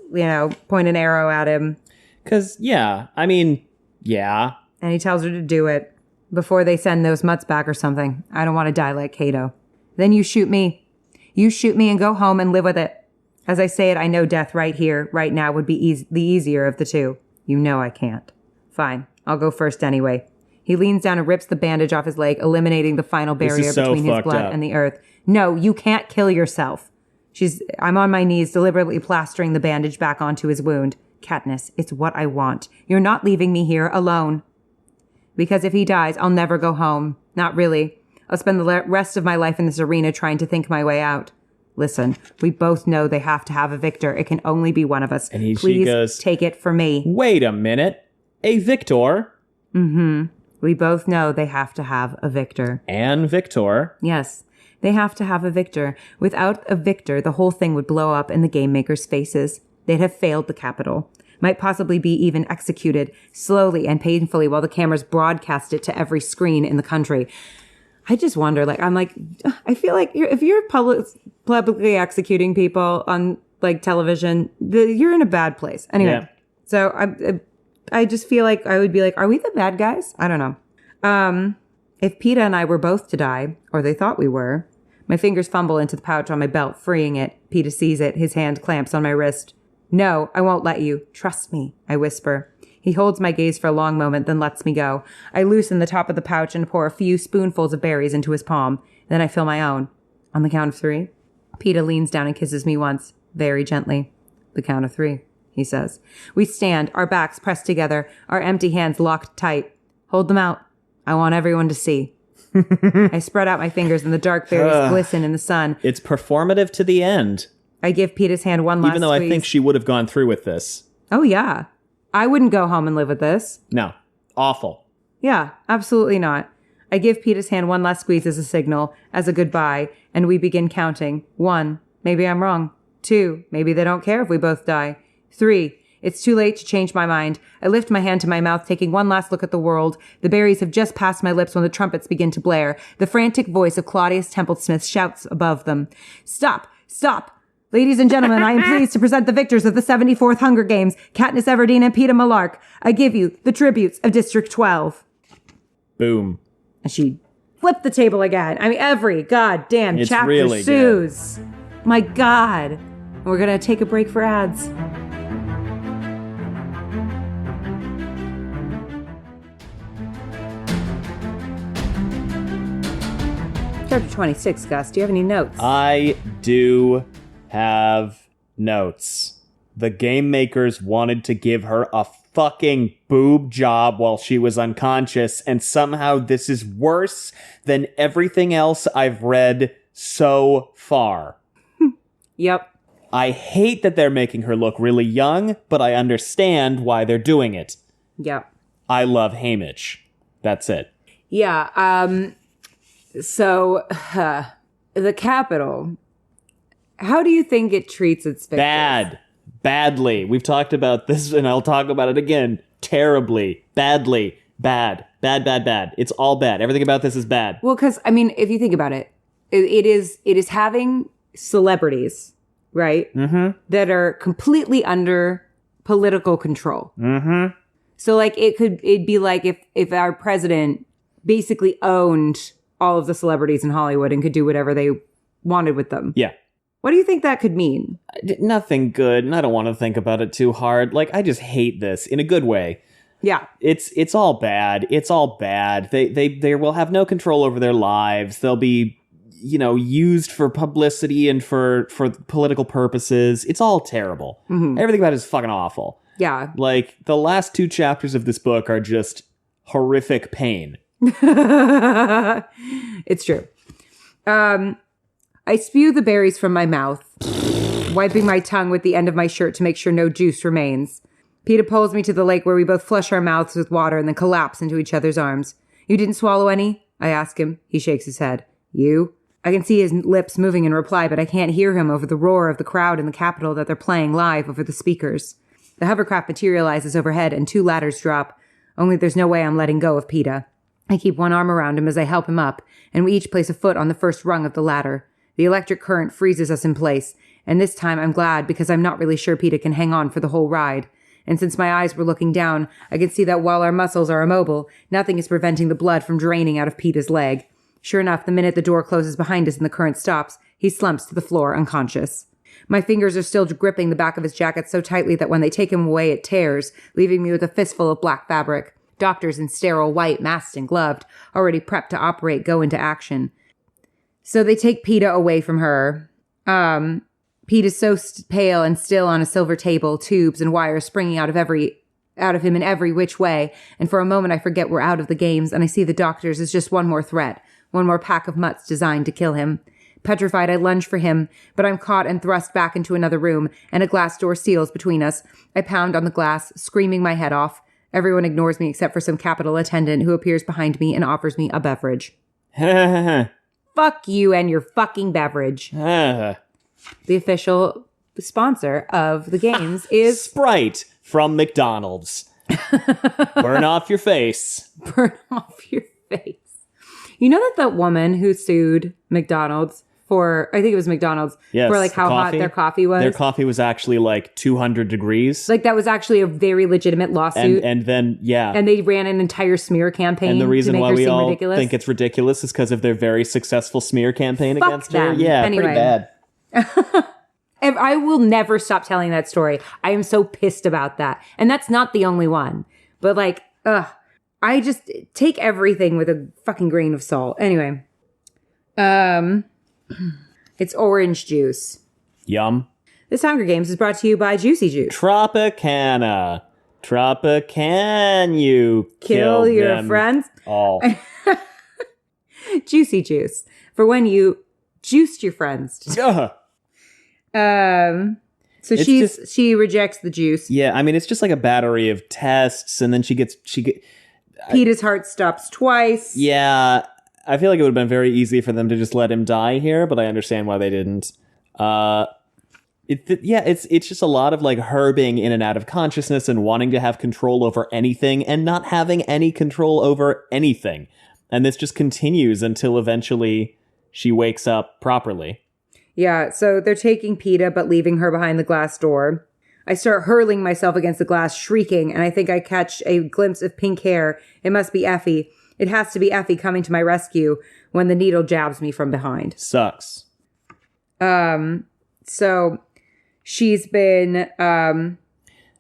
point an arrow at him. Because, yeah. And he tells her to do it before they send those mutts back or something. I don't want to die like Cato. Then you shoot me. You shoot me and go home and live with it. As I say it, I know death right here, right now would be the easier of the two. You know I can't. Fine. I'll go first anyway. He leans down and rips the bandage off his leg, eliminating the final barrier between his blood and the earth. No, you can't kill yourself. I'm on my knees, deliberately plastering the bandage back onto his wound. Katniss, it's what I want. You're not leaving me here alone. Because if he dies, I'll never go home. Not really. I'll spend the rest of my life in this arena trying to think my way out. Listen, we both know they have to have a victor. It can only be one of us. And Please she goes, take it for me. Wait a minute. A victor? Mm-hmm. We both know they have to have a victor. And Victor. Yes, they have to have a victor. Without a victor, the whole thing would blow up in the game makers' faces. They'd have failed the Capitol. Might possibly be even executed slowly and painfully while the cameras broadcast it to every screen in the country. I just wonder, I feel like if you're publicly executing people on television, you're in a bad place. Anyway, yeah. So I just feel like I would be like, are we the bad guys? I don't know. If Peta and I were both to die, or they thought we were, My fingers fumble into the pouch on my belt, freeing it. Peter sees it. His hand clamps on my wrist. No, I won't let you. Trust me, I whisper. He holds my gaze for a long moment, then lets me go. I loosen the top of the pouch and pour a few spoonfuls of berries into his palm. Then I fill my own. On the count of 3, Peter leans down and kisses me once, very gently. The count of 3, he says. We stand, our backs pressed together, our empty hands locked tight. Hold them out. I want everyone to see. I spread out my fingers and the dark berries glisten in the sun. It's performative to the end. I give Peter's hand one last Even though squeeze. I think she would have gone through with this. Oh, yeah. I wouldn't go home and live with this. No. Awful. Yeah, absolutely not. I give Peter's hand one last squeeze as a signal, as a goodbye, and we begin counting. 1, maybe I'm wrong. 2, maybe they don't care if we both die. 3, it's too late to change my mind. I lift my hand to my mouth, taking one last look at the world. The berries have just passed my lips when the trumpets begin to blare. The frantic voice of Claudius Templesmith shouts above them. Stop! Stop! Ladies and gentlemen, I am pleased to present the victors of the 74th Hunger Games, Katniss Everdeen and Peeta Mellark. I give you the tributes of District 12. Boom. And she flipped the table again. I mean, every goddamn It's chapter really sues. My God. We're going to take a break for ads. Chapter 26, Gus. Do you have any notes? I do have notes. The game makers wanted to give her a fucking boob job while she was unconscious, and somehow this is worse than everything else I've read so far. Yep. I hate that they're making her look really young, but I understand why they're doing it. Yep. I love Haymitch. That's it. Yeah. So, the Capitol, how do you think it treats its victims? Badly. We've talked about this, and I'll talk about it again. Terribly. Badly. Bad. Bad. It's all bad. Everything about this is bad. Well, because, I mean, if you think about it, it is having celebrities, right? Mm-hmm. That are completely under political control. Mm-hmm. So, like, it'd be like if our president basically owned all of the celebrities in Hollywood and could do whatever they wanted with them. Yeah. What do you think that could mean? Nothing good, and I don't want to think about it too hard. Like, I just hate this in a good way. Yeah. It's all bad. It's all bad. They will have no control over their lives. They'll be, used for publicity and for political purposes. It's all terrible. Mm-hmm. Everything about it is fucking awful. Yeah. Like, the last 2 chapters of this book are just horrific pain. It's true. I spew the berries from my mouth, wiping my tongue with the end of my shirt to make sure no juice remains. Peter pulls me to the lake where we both flush our mouths with water and then collapse into each other's arms. You didn't swallow any? I ask him. He shakes his head. You? I can see his lips moving in reply, but I can't hear him over the roar of the crowd in the Capitol that they're playing live over the speakers. The hovercraft materializes overhead and 2 ladders drop. Only there's no way I'm letting go of Peeta. I keep one arm around him as I help him up, and we each place a foot on the first rung of the ladder. The electric current freezes us in place, and this time I'm glad because I'm not really sure Peeta can hang on for the whole ride. And since my eyes were looking down, I can see that while our muscles are immobile, nothing is preventing the blood from draining out of Peeta's leg. Sure enough, the minute the door closes behind us and the current stops, he slumps to the floor unconscious. My fingers are still gripping the back of his jacket so tightly that when they take him away it tears, leaving me with a fistful of black fabric. Doctors in sterile white, masked and gloved, already prepped to operate, go into action. So they take Peeta away from her. Peeta's so pale and still on a silver table, tubes and wires springing out of him in every which way. And for a moment I forget we're out of the games and I see the doctors as just one more threat, one more pack of mutts designed to kill him. Petrified, I lunge for him, but I'm caught and thrust back into another room, and a glass door seals between us. I pound on the glass, screaming my head off. Everyone ignores me except for some Capitol attendant who appears behind me and offers me a beverage. Fuck you and your fucking beverage. The official sponsor of the games is Sprite from McDonald's. Burn off your face. Burn off your face. You know that woman who sued McDonald's for, I think it was McDonald's, Yes, for like how hot their coffee was. Their coffee was actually like 200 degrees. Like that was actually a very legitimate lawsuit. And then, yeah. And they ran an entire smear campaign. And the reason to make why her we seem all ridiculous. think it's ridiculous is because of their very successful smear campaign Fuck against her. them. Yeah, Anyway. pretty bad. I will never stop telling that story. I am so pissed about that. And that's not the only one. But like, I just take everything with a fucking grain of salt. Anyway. It's orange juice. Yum. This Hunger Games is brought to you by Juicy Juice. Tropicana. Tropican, you Kill your them friends. all. Juicy Juice. For when you juiced your friends. Ugh. So It's she rejects the juice. Yeah, I mean, it's just like a battery of tests, and then Peeta's heart stops twice. Yeah, I feel like it would have been very easy for them to just let him die here, but I understand why they didn't. It's just a lot of like her being in and out of consciousness and wanting to have control over anything and not having any control over anything. And this just continues until eventually she wakes up properly. Yeah, so they're taking Peeta, but leaving her behind the glass door. I start hurling myself against the glass, shrieking, and I think I catch a glimpse of pink hair. It must be Effie. It has to be Effie coming to my rescue when the needle jabs me from behind. Sucks. So she's been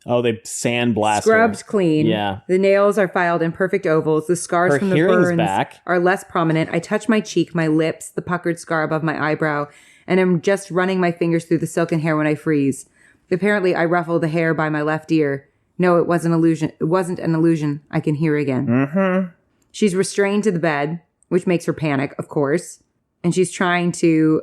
they sandblasted scrubbed clean. Yeah. The nails are filed in perfect ovals. The scars Her from the hearing's burns back. are less prominent. I touch my cheek, my lips, the puckered scar above my eyebrow, and I'm just running my fingers through the silken hair when I freeze. Apparently, I ruffle the hair by my left ear. No, it was an illusion. It wasn't an illusion. I can hear again. Mm-hmm. She's restrained to the bed, which makes her panic, of course. And she's trying to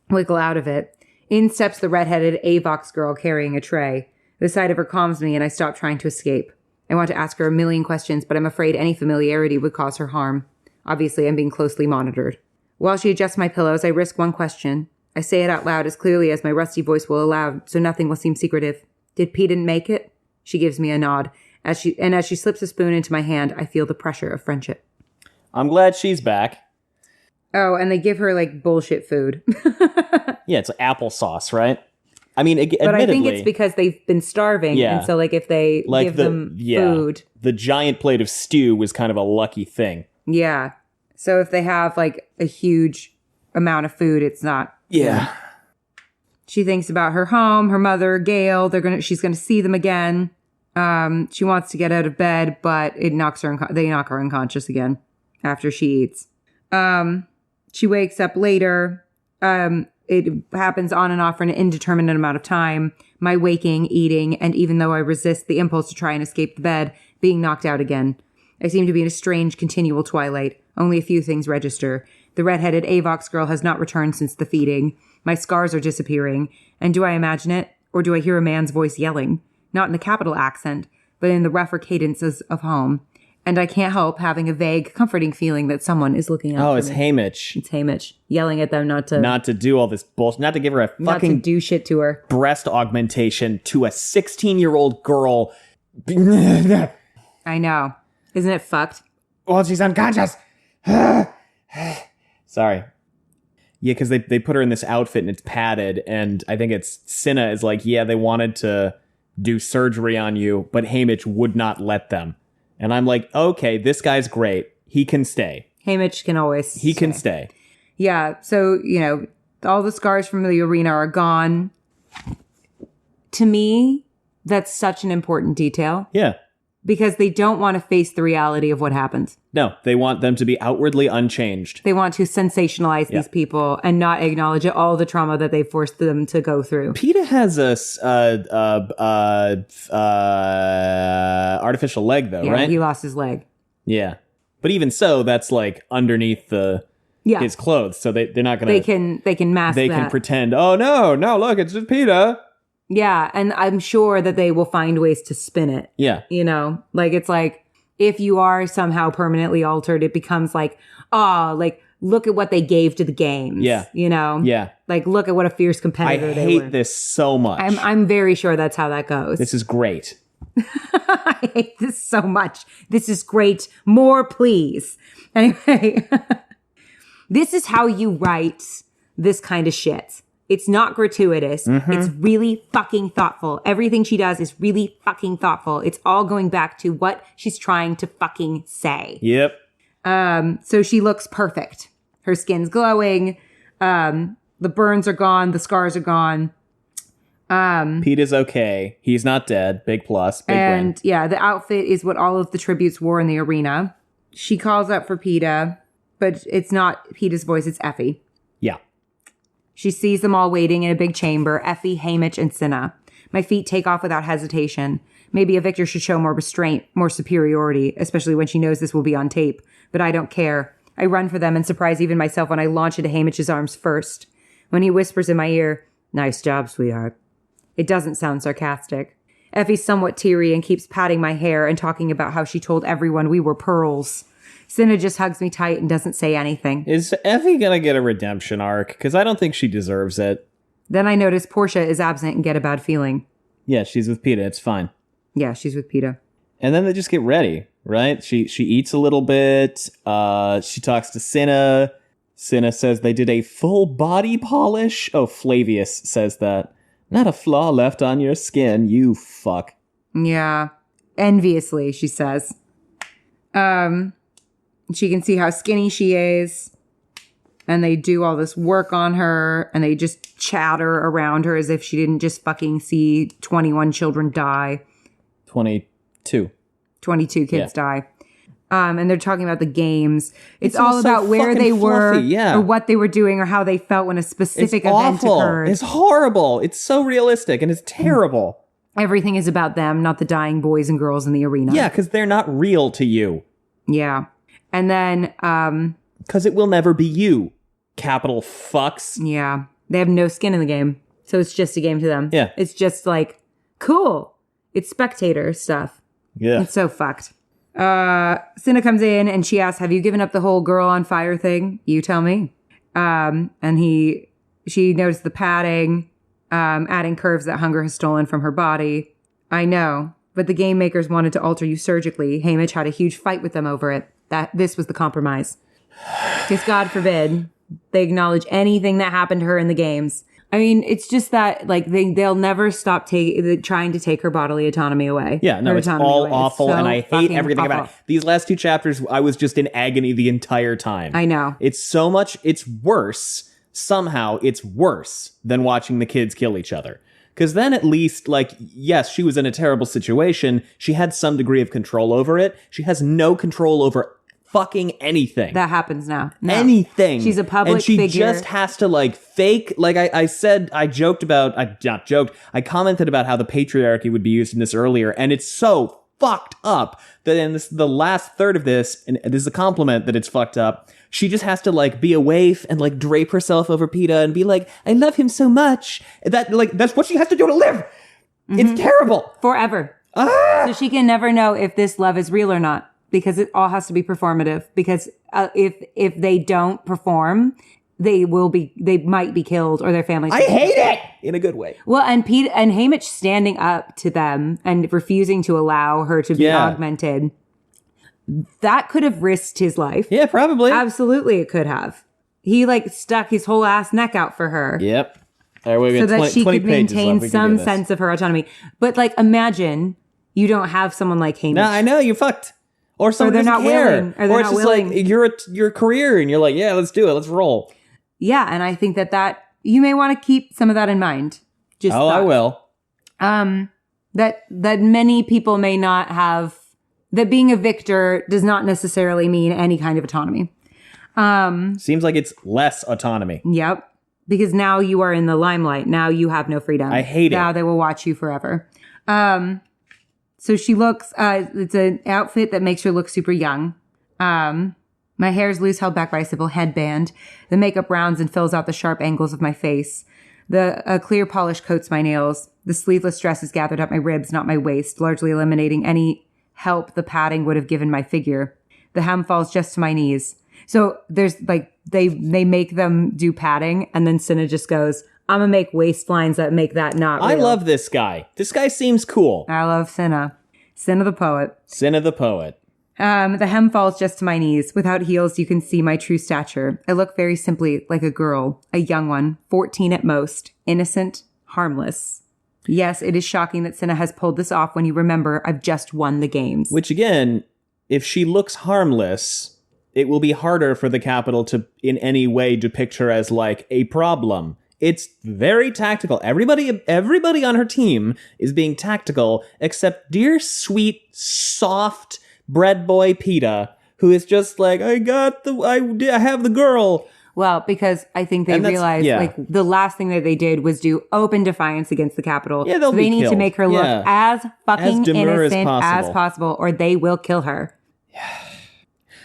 wiggle out of it. In steps the redheaded Avox girl carrying a tray. The sight of her calms me, and I stop trying to escape. I want to ask her a million questions, but I'm afraid any familiarity would cause her harm. Obviously, I'm being closely monitored. While she adjusts my pillows, I risk one question. I say it out loud as clearly as my rusty voice will allow, so nothing will seem secretive. Did Peeta make it? She gives me a nod. As she slips a spoon into my hand, I feel the pressure of friendship. I'm glad she's back. Oh, and they give her, like, bullshit food. Yeah, it's applesauce, right? I mean, but I think it's because they've been starving. Yeah. And so, like, if they give them food. The giant plate of stew was kind of a lucky thing. Yeah. So if they have, like, a huge amount of food, it's not. Yeah. She thinks about her home, her mother, Gail. She's gonna see them again. She wants to get out of bed, but they knock her unconscious again after she eats. She wakes up later. It happens on and off for an indeterminate amount of time. My waking, eating, and even though I resist the impulse to try and escape the bed, being knocked out again. I seem to be in a strange, continual twilight. Only a few things register. The red-headed Avox girl has not returned since the feeding. My scars are disappearing. And do I imagine it? Or do I hear a man's voice yelling? Not in the capital accent, but in the rougher cadences of home. And I can't help having a vague, comforting feeling that someone is looking out for me. It's Haymitch. It's Haymitch. Yelling at them not to do all this bullshit. Not to give her a fucking... Not to do shit to her. ...breast augmentation to a 16-year-old girl. I know. Isn't it fucked? Well, she's unconscious. Sorry. Yeah, because they put her in this outfit and it's padded, and I think it's Cinna is like, yeah, they wanted to do surgery on you, but Haymitch would not let them. And I'm like, okay, this guy's great. He can stay. Haymitch can always He can stay. Yeah, so, all the scars from the arena are gone. To me, that's such an important detail. Yeah. Because they don't want to face the reality of what happened. No, they want them to be outwardly unchanged. They want to sensationalize these people and not acknowledge all the trauma that they forced them to go through. Peeta has a artificial leg, though, right? He lost his leg. Yeah. But even so, that's like underneath his clothes. So they're not going to... They can mask that. They can pretend, oh, no, look, it's just Peeta. Yeah, and I'm sure that they will find ways to spin it. Yeah. It's like, if you are somehow permanently altered, it becomes like, look at what they gave to the games. Yeah. Yeah. Like, look at what a fierce competitor they were. I hate this so much. I'm very sure that's how that goes. This is great. I hate this so much. This is great. More, please. Anyway, this is how you write this kind of shit. It's not gratuitous. It's really fucking thoughtful. Everything she does is really fucking thoughtful. It's all going back to what she's trying to fucking say. Yep. So she looks perfect. Her skin's glowing. The burns are gone. The scars are gone. Pete is okay. He's not dead. Big plus. Big win. Yeah, the outfit is what all of the tributes wore in the arena. She calls up for Peta, but it's not Peta's voice. It's Effie. Yeah. She sees them all waiting in a big chamber, Effie, Haymitch, and Cinna. My feet take off without hesitation. Maybe a victor should show more restraint, more superiority, especially when she knows this will be on tape. But I don't care. I run for them and surprise even myself when I launch into Haymitch's arms first. When he whispers in my ear, "Nice job, sweetheart." It doesn't sound sarcastic. Effie's somewhat teary and keeps patting my hair and talking about how she told everyone we were pearls. Cinna just hugs me tight and doesn't say anything. Is Effie gonna get a redemption arc? Because I don't think she deserves it. Then I notice Portia is absent and get a bad feeling. Yeah, she's with Peta. It's fine. Yeah, she's with Peta. And then they just get ready, right? She eats a little bit. She talks to Cinna. Cinna says they did a full body polish. Oh, Flavius says that. Not a flaw left on your skin, you fuck. Yeah. Enviously, she says. She can see how skinny she is. And they do all this work on her. And they just chatter around her as if she didn't just fucking see 21 children die. 22. 22 kids die. And they're talking about the games. It's all all so about where fucking they were, fluffy, yeah. or what they were doing, or how they felt when a specific It's event awful. occurred. It's horrible. It's so realistic and it's terrible. Everything is about them, not the dying boys and girls in the arena. Yeah, because they're not real to you. Yeah. And then, Because it will never be you, capital fucks. yeah, they have no skin in the game. So it's just a game to them. Yeah. It's just like, cool. It's spectator stuff. Yeah. It's so fucked. Cinna comes in and she asks, "Have you given up the whole girl on fire thing? You tell me." And she noticed the padding, adding curves that hunger has stolen from her body. "I know, but the game makers wanted to alter you surgically. Haymitch had a huge fight with them over it. This was the compromise. Because God forbid they acknowledge anything that happened to her in the games. I mean, it's just that, like, they'll never stop trying to take her bodily autonomy away. Yeah, no, Her it's autonomy all away. awful, so and I hate fucking everything about it. awful. These last two chapters, I was just in agony the entire time. I know. It's so much, it's worse. Somehow, it's worse than watching the kids kill each other. Because then at least, like, yes, she was in a terrible situation. She had some degree of control over it. She has no control over fucking anything. That happens now. No. Anything. She's a public and she figure. just has to like fake, like I commented about how the patriarchy would be used in this earlier, and it's so fucked up that in the last third of this, and this is a compliment that it's fucked up, she just has to like be a waif and like drape herself over Peta and be like, "I love him so much." That's what she has to do to live. It's terrible. Forever. So she can never know if this love is real or not. Because it all has to be performative. Because if they don't perform, they might be killed or their families. I hate it in a good way. Well, and Pete and Haymitch standing up to them and refusing to allow her to be augmented. That could have risked his life. Yeah, probably. Absolutely, it could have. He like stuck his whole ass neck out for her. Yep. All right, we so got that she 20 could pages maintain left. We can some do this. sense of her autonomy. But like, imagine you don't have someone like Haymitch. No, I know, you fucked. Or someone they're doesn't not care. willing, or they're it's not just willing. like your career, and you're like, yeah, let's do it, let's roll. Yeah, and I think that you may want to keep some of that in mind. Just I will. That many people may not have. That being a victor does not necessarily mean any kind of autonomy. Seems like it's less autonomy. Yep, because now you are in the limelight. Now you have no freedom. I hate it. Now they will watch you forever. So she looks, it's an outfit that makes her look super young. My hair's loose, held back by a simple headband. The makeup rounds and fills out the sharp angles of my face. A clear polish coats my nails. The sleeveless dress is gathered up my ribs, not my waist, largely eliminating any help the padding would have given my figure. The hem falls just to my knees. So there's like, they make them do padding, and then Cinna just goes, "I'm gonna make waistlines that make that not real." I love this guy. This guy seems cool. I love Cinna. Cinna the poet. Cinna the poet. The hem falls just to my knees. Without heels, you can see my true stature. I look very simply like a girl, a young one, 14 at most, innocent, harmless. Yes, it is shocking that Cinna has pulled this off when you remember I've just won the games. Which again, if she looks harmless, it will be harder for the Capitol to in any way depict her as like a problem. It's very tactical. Everybody on her team is being tactical, except dear sweet, soft bread boy PETA, who is just like, I have the girl. Well, because I think they realized like the last thing that they did was do open defiance against the Capitol. Yeah, so they need to make her look as fucking innocent as possible, or they will kill her.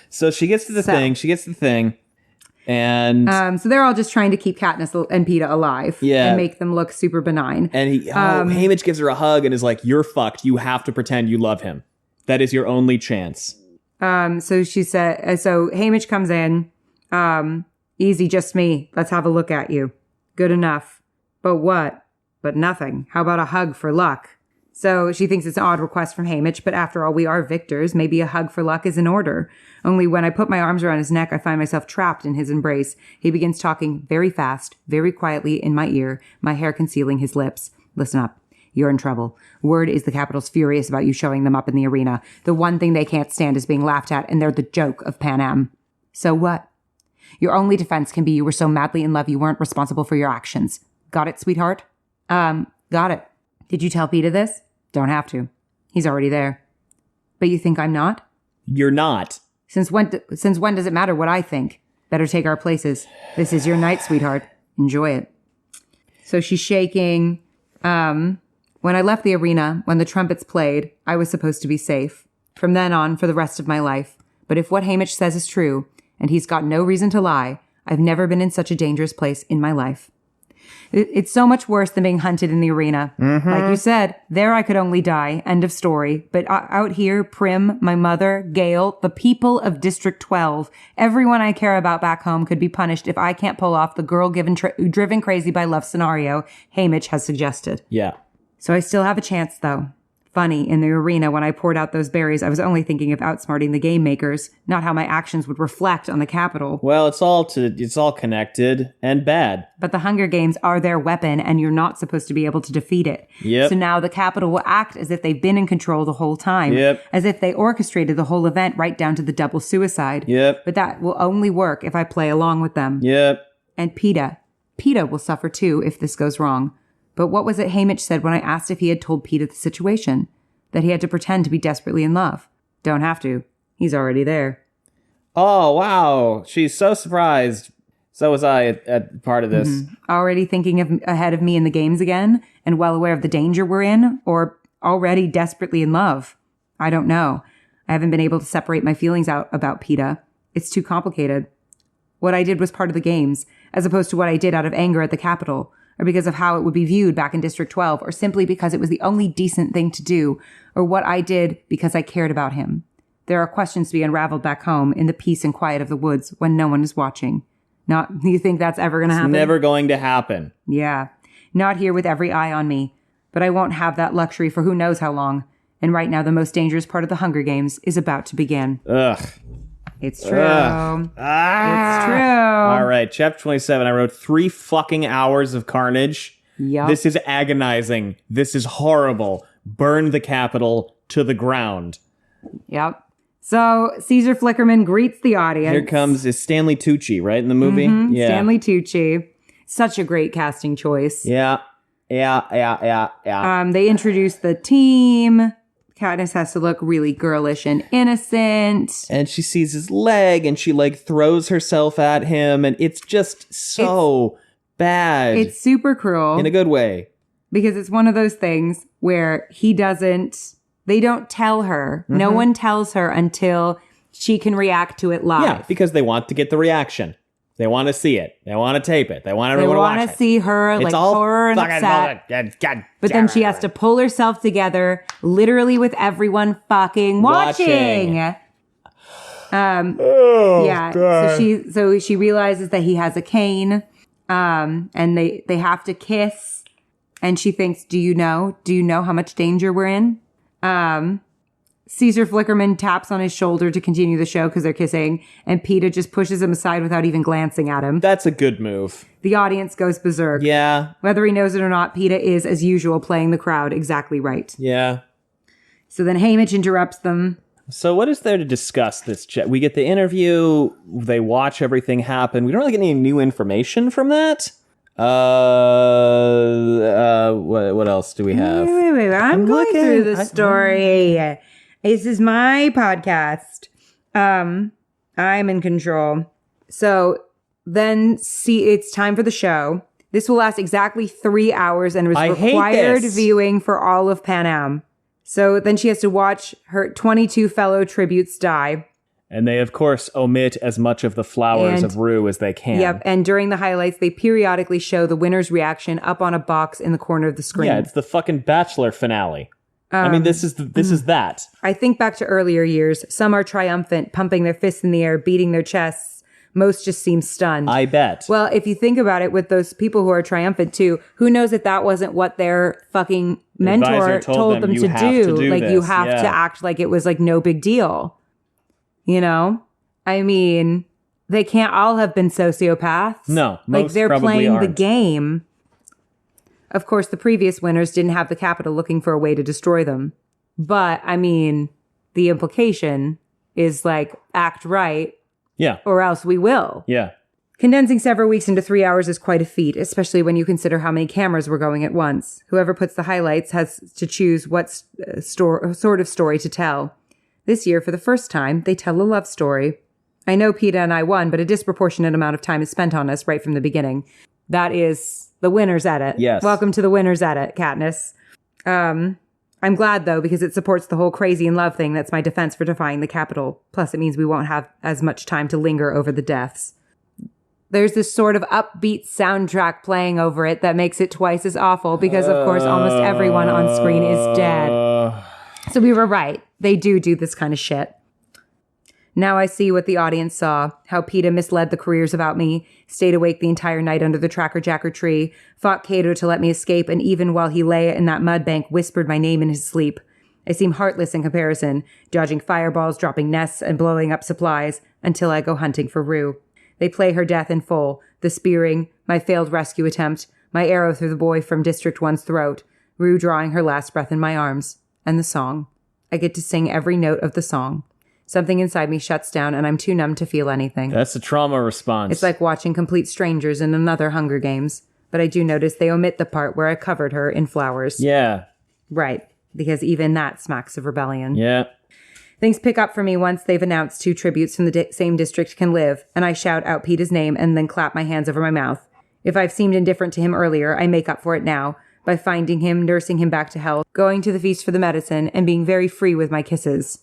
So she gets to the thing. And so they're all just trying to keep Katniss and PETA alive and make them look super benign. And Haymitch gives her a hug and is like, you're fucked. You have to pretend you love him. That is your only chance. So she said, so Haymitch comes in, easy, just me. Let's have a look at you. Good enough. But what? But nothing. How about a hug for luck? So she thinks it's an odd request from Haymitch, but after all, we are victors. Maybe a hug for luck is in order. Only when I put my arms around his neck, I find myself trapped in his embrace. He begins talking very fast, very quietly in my ear, my hair concealing his lips. Listen up. You're in trouble. Word is the Capitol's furious about you showing them up in the arena. The one thing they can't stand is being laughed at, and they're the joke of Pan Am. So what? Your only defense can be you were so madly in love you weren't responsible for your actions. Got it, sweetheart? Got it. Did you tell PETA this? Don't have to. He's already there. But you think I'm not? You're not. Since when does it matter what I think? Better take our places. This is your night, sweetheart. Enjoy it. So she's shaking. When I left the arena, when the trumpets played, I was supposed to be safe. From then on, for the rest of my life. But if what Haymitch says is true, and he's got no reason to lie, I've never been in such a dangerous place in my life. It's so much worse than being hunted in the arena. Mm-hmm. Like you said, there I could only die. End of story. But out here, Prim, my mother, Gale, the people of District 12, everyone I care about back home could be punished if I can't pull off the girl driven crazy by love scenario Haymitch has suggested. Yeah. So I still have a chance, though. Funny, in the arena when I poured out those berries, I was only thinking of outsmarting the game makers, not how my actions would reflect on the Capitol. Well, it's all connected and bad. But the Hunger Games are their weapon, and you're not supposed to be able to defeat it. Yep. So now the Capitol will act as if they've been in control the whole time. Yep. As if they orchestrated the whole event right down to the double suicide. Yep. But that will only work if I play along with them. Yep. And PETA will suffer too if this goes wrong. But what was it Haymitch said when I asked if he had told PETA the situation? That he had to pretend to be desperately in love. Don't have to. He's already there. Oh, wow. She's so surprised. So was I at part of this. Mm-hmm. Already thinking ahead of me in the games again, and well aware of the danger we're in, or already desperately in love. I don't know. I haven't been able to separate my feelings out about PETA. It's too complicated. What I did was part of the games, as opposed to what I did out of anger at the Capitol, or because of how it would be viewed back in District 12, or simply because it was the only decent thing to do, or what I did because I cared about him. There are questions to be unraveled back home in the peace and quiet of the woods when no one is watching. Do you think that's ever going to happen? It's never going to happen. Yeah. Not here with every eye on me. But I won't have that luxury for who knows how long. And right now, the most dangerous part of the Hunger Games is about to begin. Ugh. It's true. It's true. All right, chapter 27. I wrote 3 fucking hours of carnage. Yep. This is agonizing. This is horrible. Burn the Capitol to the ground. Yep. So Caesar Flickerman greets the audience. Here comes is Stanley Tucci, right, in the movie? Mm-hmm. Yeah. Stanley Tucci. Such a great casting choice. Yeah. They introduce the team. Katniss has to look really girlish and innocent. And she sees his leg and she throws herself at him. And it's just so bad. It's super cruel. In a good way. Because it's one of those things where they don't tell her. Mm-hmm. No one tells her until she can react to it live. Yeah, because they want to get the reaction. They want to see it. They want to tape it. They want everyone to watch it. They want to see her horror and upset. But then she has to pull herself together, literally with everyone fucking watching. Yeah. God. So she realizes that he has a cane. And they have to kiss. And she thinks, do you know how much danger we're in? Caesar Flickerman taps on his shoulder to continue the show because they're kissing, and Peeta just pushes him aside without even glancing at him. That's a good move. The audience goes berserk. Yeah. Whether he knows it or not, Peeta is, as usual, playing the crowd exactly right. Yeah. So then Haymitch interrupts them. So what is there to discuss this chat? We get the interview, they watch everything happen. We don't really get any new information from that. What else do we have? Wait. I'm going through the story. This is my podcast. I'm in control. So then it's time for the show. This will last exactly 3 hours and was required viewing for all of Pan Am. So then she has to watch her 22 fellow tributes die. And they, of course, omit as much of the flowers of Rue as they can. Yep, and during the highlights, they periodically show the winner's reaction up on a box in the corner of the screen. Yeah, it's the fucking Bachelor finale. I mean, this is that. I think back to earlier years. Some are triumphant, pumping their fists in the air, beating their chests. Most just seem stunned. I bet. Well, if you think about it, with those people who are triumphant too, who knows if that wasn't what their fucking mentor told them to do? Like, you have to act like it was like no big deal. You know? I mean, they can't all have been sociopaths. No, like they're playing aren't. the game. Of course, the previous winners didn't have the Capitol looking for a way to destroy them. But, I mean, the implication is like, act right. Yeah. Or else we will. Yeah. Condensing several weeks into 3 hours is quite a feat, especially when you consider how many cameras were going at once. Whoever puts the highlights has to choose what sort of story to tell. This year, for the first time, they tell a love story. I know Peeta and I won, but a disproportionate amount of time is spent on us right from the beginning. That is the winner's edit. Yes. Welcome to the winner's edit, Katniss. I'm glad, though, because it supports the whole crazy in love thing that's my defense for defying the Capitol. Plus, it means we won't have as much time to linger over the deaths. There's this sort of upbeat soundtrack playing over it that makes it twice as awful because, of course, almost everyone on screen is dead. So we were right. They do this kind of shit. Now I see what the audience saw, how Peeta misled the careers about me, stayed awake the entire night under the Tracker Jacker tree, fought Cato to let me escape, and even while he lay in that mud bank, whispered my name in his sleep. I seem heartless in comparison, dodging fireballs, dropping nests, and blowing up supplies, until I go hunting for Rue. They play her death in full, the spearing, my failed rescue attempt, my arrow through the boy from District 1's throat, Rue drawing her last breath in my arms, and the song. I get to sing every note of the song. Something inside me shuts down and I'm too numb to feel anything. That's a trauma response. It's like watching complete strangers in another Hunger Games. But I do notice they omit the part where I covered her in flowers. Yeah. Right. Because even that smacks of rebellion. Yeah. Things pick up for me once they've announced 2 tributes from the same district can live, and I shout out Peeta's name and then clap my hands over my mouth. If I've seemed indifferent to him earlier, I make up for it now by finding him, nursing him back to health, going to the feast for the medicine, and being very free with my kisses.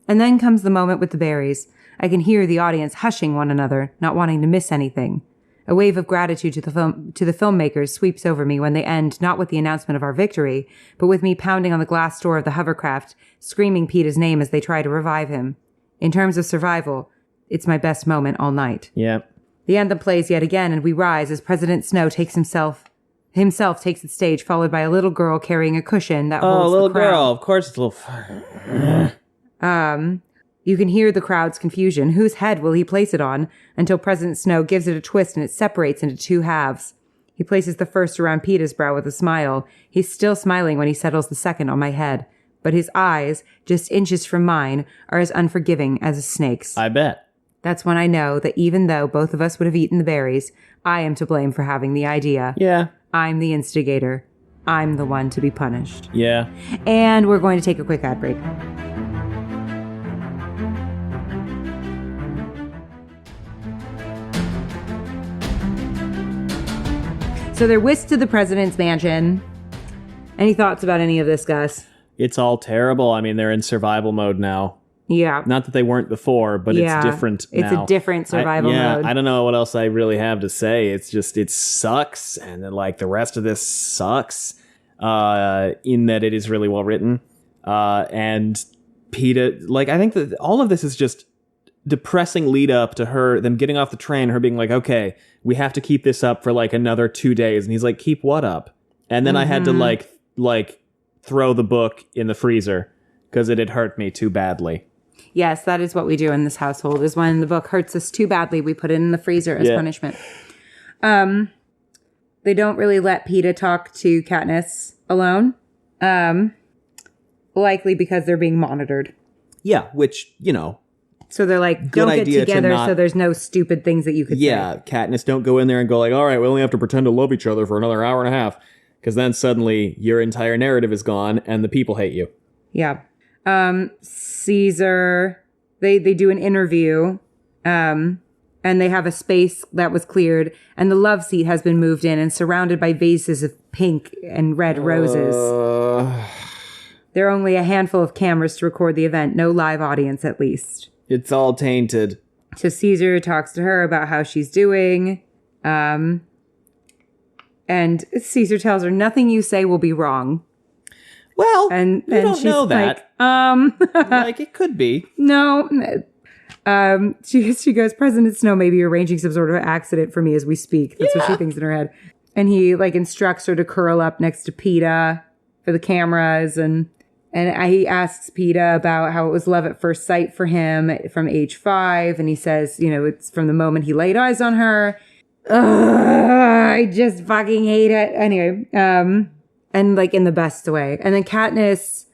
And then comes the moment with the berries. I can hear the audience hushing one another, not wanting to miss anything. A wave of gratitude to the filmmakers sweeps over me when they end not with the announcement of our victory, but with me pounding on the glass door of the hovercraft, screaming Peeta's name as they try to revive him. In terms of survival, it's my best moment all night. Yeah. The anthem plays yet again, and we rise as President Snow takes himself takes the stage, followed by a little girl carrying a cushion that holds the crown. Oh, little girl. Of course it's a little... You can hear the crowd's confusion. Whose head will he place it on? Until President Snow gives it a twist and it separates into 2 halves. He places the first around Peeta's brow with a smile. He's still smiling when he settles the second on my head. But his eyes, just inches from mine, are as unforgiving as a snake's. I bet. That's when I know that even though both of us would have eaten the berries, I am to blame for having the idea. Yeah. I'm the instigator. I'm the one to be punished. Yeah. And we're going to take a quick ad break. So they're whisked to the president's mansion. Any thoughts about any of this, Gus? It's all terrible. I mean, they're in survival mode now. Yeah. Not that they weren't before, but it's different now. It's a different survival mode. I don't know what else I really have to say. It's just, it sucks. And then, like, the rest of this sucks in that it is really well written. And Peeta, like, I think that all of this is just depressing lead up to them getting off the train, her being like, okay, we have to keep this up for like another 2 days. And he's like, keep what up? And then I had to like throw the book in the freezer because it had hurt me too badly. Yes, that is what we do in this household, is when the book hurts us too badly, we put it in the freezer as punishment. They don't really let Peeta talk to Katniss alone. Likely because they're being monitored. Yeah, which, So they're like, don't get together so there's no stupid things that you could say. Yeah, Katniss, don't go in there and go like, all right, we only have to pretend to love each other for another hour and a half. Because then suddenly your entire narrative is gone and the people hate you. Yeah. Caesar, they do an interview, and they have a space that was cleared, and the love seat has been moved in and surrounded by vases of pink and red roses. There are only a handful of cameras to record the event, no live audience at least. It's all tainted. So Caesar talks to her about how she's doing, and Caesar tells her, nothing you say will be wrong. Well, and don't she's know that. Like, it could be. No. She goes, President Snow may be arranging some sort of accident for me as we speak. That's what she thinks in her head. And he instructs her to curl up next to Peeta for the cameras. And he asks Peeta about how it was love at first sight for him from age 5. And he says, it's from the moment he laid eyes on her. I just fucking hate it. Anyway, and in the best way. And then Katniss,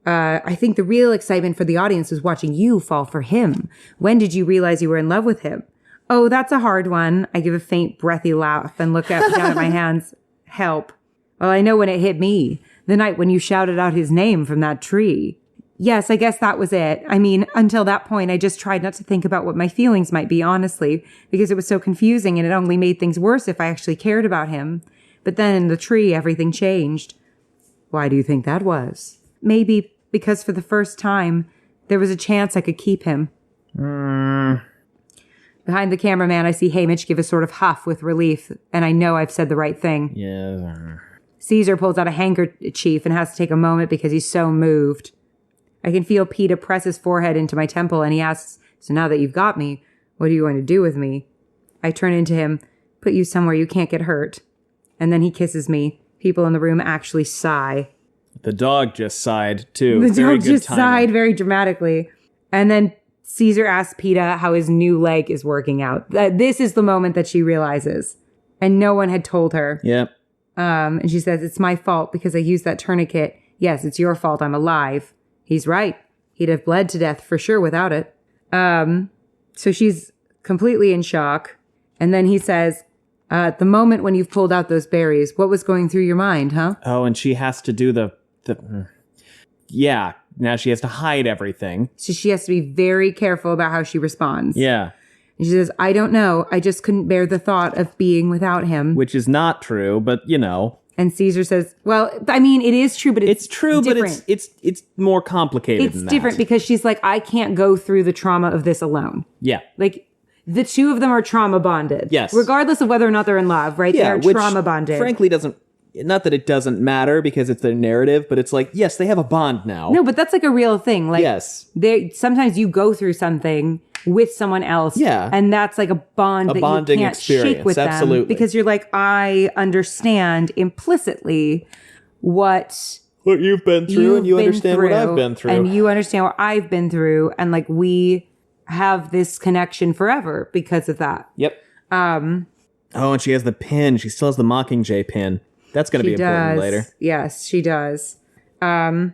I think the real excitement for the audience was watching you fall for him. When did you realize you were in love with him? Oh, that's a hard one. I give a faint, breathy laugh and look down at my hands. Help. Well, I know when it hit me. The night when you shouted out his name from that tree. Yes, I guess that was it. I mean, until that point, I just tried not to think about what my feelings might be, honestly, because it was so confusing and it only made things worse if I actually cared about him. But then in the tree, everything changed. Why do you think that was? Maybe because for the first time, there was a chance I could keep him. Behind the cameraman, I see Haymitch give a sort of huff with relief, and I know I've said the right thing. Yeah. Caesar pulls out a handkerchief and has to take a moment because he's so moved. I can feel Peeta press his forehead into my temple, and he asks, so now that you've got me, what are you going to do with me? I turn into him, put you somewhere you can't get hurt. And then he kisses me. People in the room actually sigh. The dog just sighed, too. The dog just sighed very dramatically. And then Caesar asks Peeta how his new leg is working out. This is the moment that she realizes. And no one had told her. Yep. And she says, it's my fault because I used that tourniquet. Yes, it's your fault. I'm alive. He's right. He'd have bled to death for sure without it. So she's completely in shock. And then he says, at the moment when you've pulled out those berries, what was going through your mind, huh? Oh, and she has to do yeah, now she has to hide everything. So she has to be very careful about how she responds. Yeah. And she says, I don't know. I just couldn't bear the thought of being without him. Which is not true, but And Caesar says, well, I mean, it is true, but it's true, different. But it's more complicated it's than that. It's different because she's like, I can't go through the trauma of this alone. Yeah. The two of them are trauma bonded. Yes. Regardless of whether or not they're in love, right? Yeah, they're trauma bonded. Frankly, not that it doesn't matter because it's their narrative, but it's yes, they have a bond now. No, but that's a real thing. Yes. Sometimes you go through something with someone else. Yeah. And that's a bond that you can't shake with absolutely. them. Because you're I understand implicitly what you've been through and you understand what I've been through. And you understand what I've been through. And we have this connection forever because of that. Yep. And she has the pin. She still has the Mockingjay pin. That's going to be important later. Yes, she does. And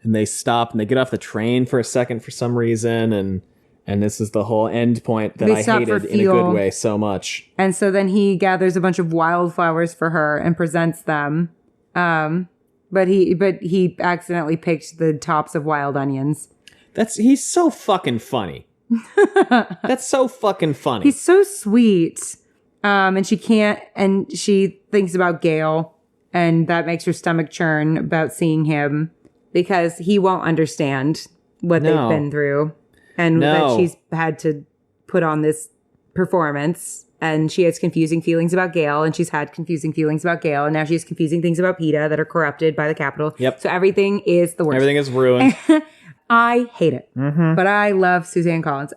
they stop and they get off the train for a second for some reason. And this is the whole end point that I hated in a good way so much. And so then he gathers a bunch of wildflowers for her and presents them. But he accidentally picked the tops of wild onions. He's so fucking funny. That's so fucking funny. He's so sweet. And she thinks about Gale, and that makes her stomach churn about seeing him because he won't understand what they've been through and that she's had to put on this performance. And she has confusing feelings about Gale, and she's had confusing feelings about Gale, and now she has confusing things about Peeta that are corrupted by the Capitol. Yep. So everything is the worst. Everything is ruined. I hate it. Mm-hmm. But I love Suzanne Collins.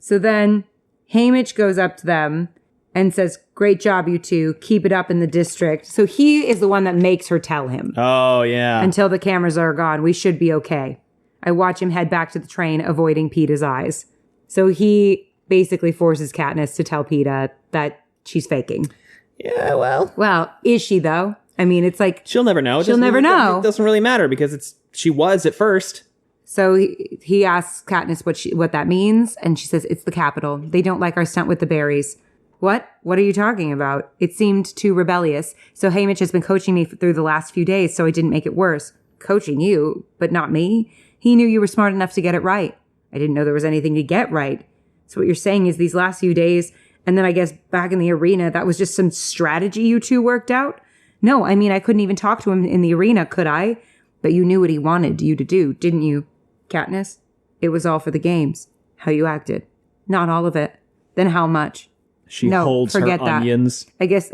So then Haymitch goes up to them and says, "Great job, you two. Keep it up in the district." So he is the one that makes her tell him. Oh, yeah. Until the cameras are gone, we should be okay. I watch him head back to the train, avoiding Peeta's eyes. So he basically forces Katniss to tell Peeta that she's faking. Yeah, well. Well, is she, though? I mean, it's like... She'll never know. She'll never know. It doesn't really matter because she was at first. So he asks Katniss what that means, and she says, "It's the Capitol. They don't like our stunt with the berries." What? What are you talking about? It seemed too rebellious. So Haymitch has been coaching me through the last few days, so I didn't make it worse. Coaching you, but not me? He knew you were smart enough to get it right. I didn't know there was anything to get right. So what you're saying is these last few days, and then I guess back in the arena, that was just some strategy you two worked out? No, I mean, I couldn't even talk to him in the arena, could I? But you knew what he wanted you to do, didn't you, Katniss? It was all for the games. How you acted. Not all of it. Then how much? She holds her onions. I guess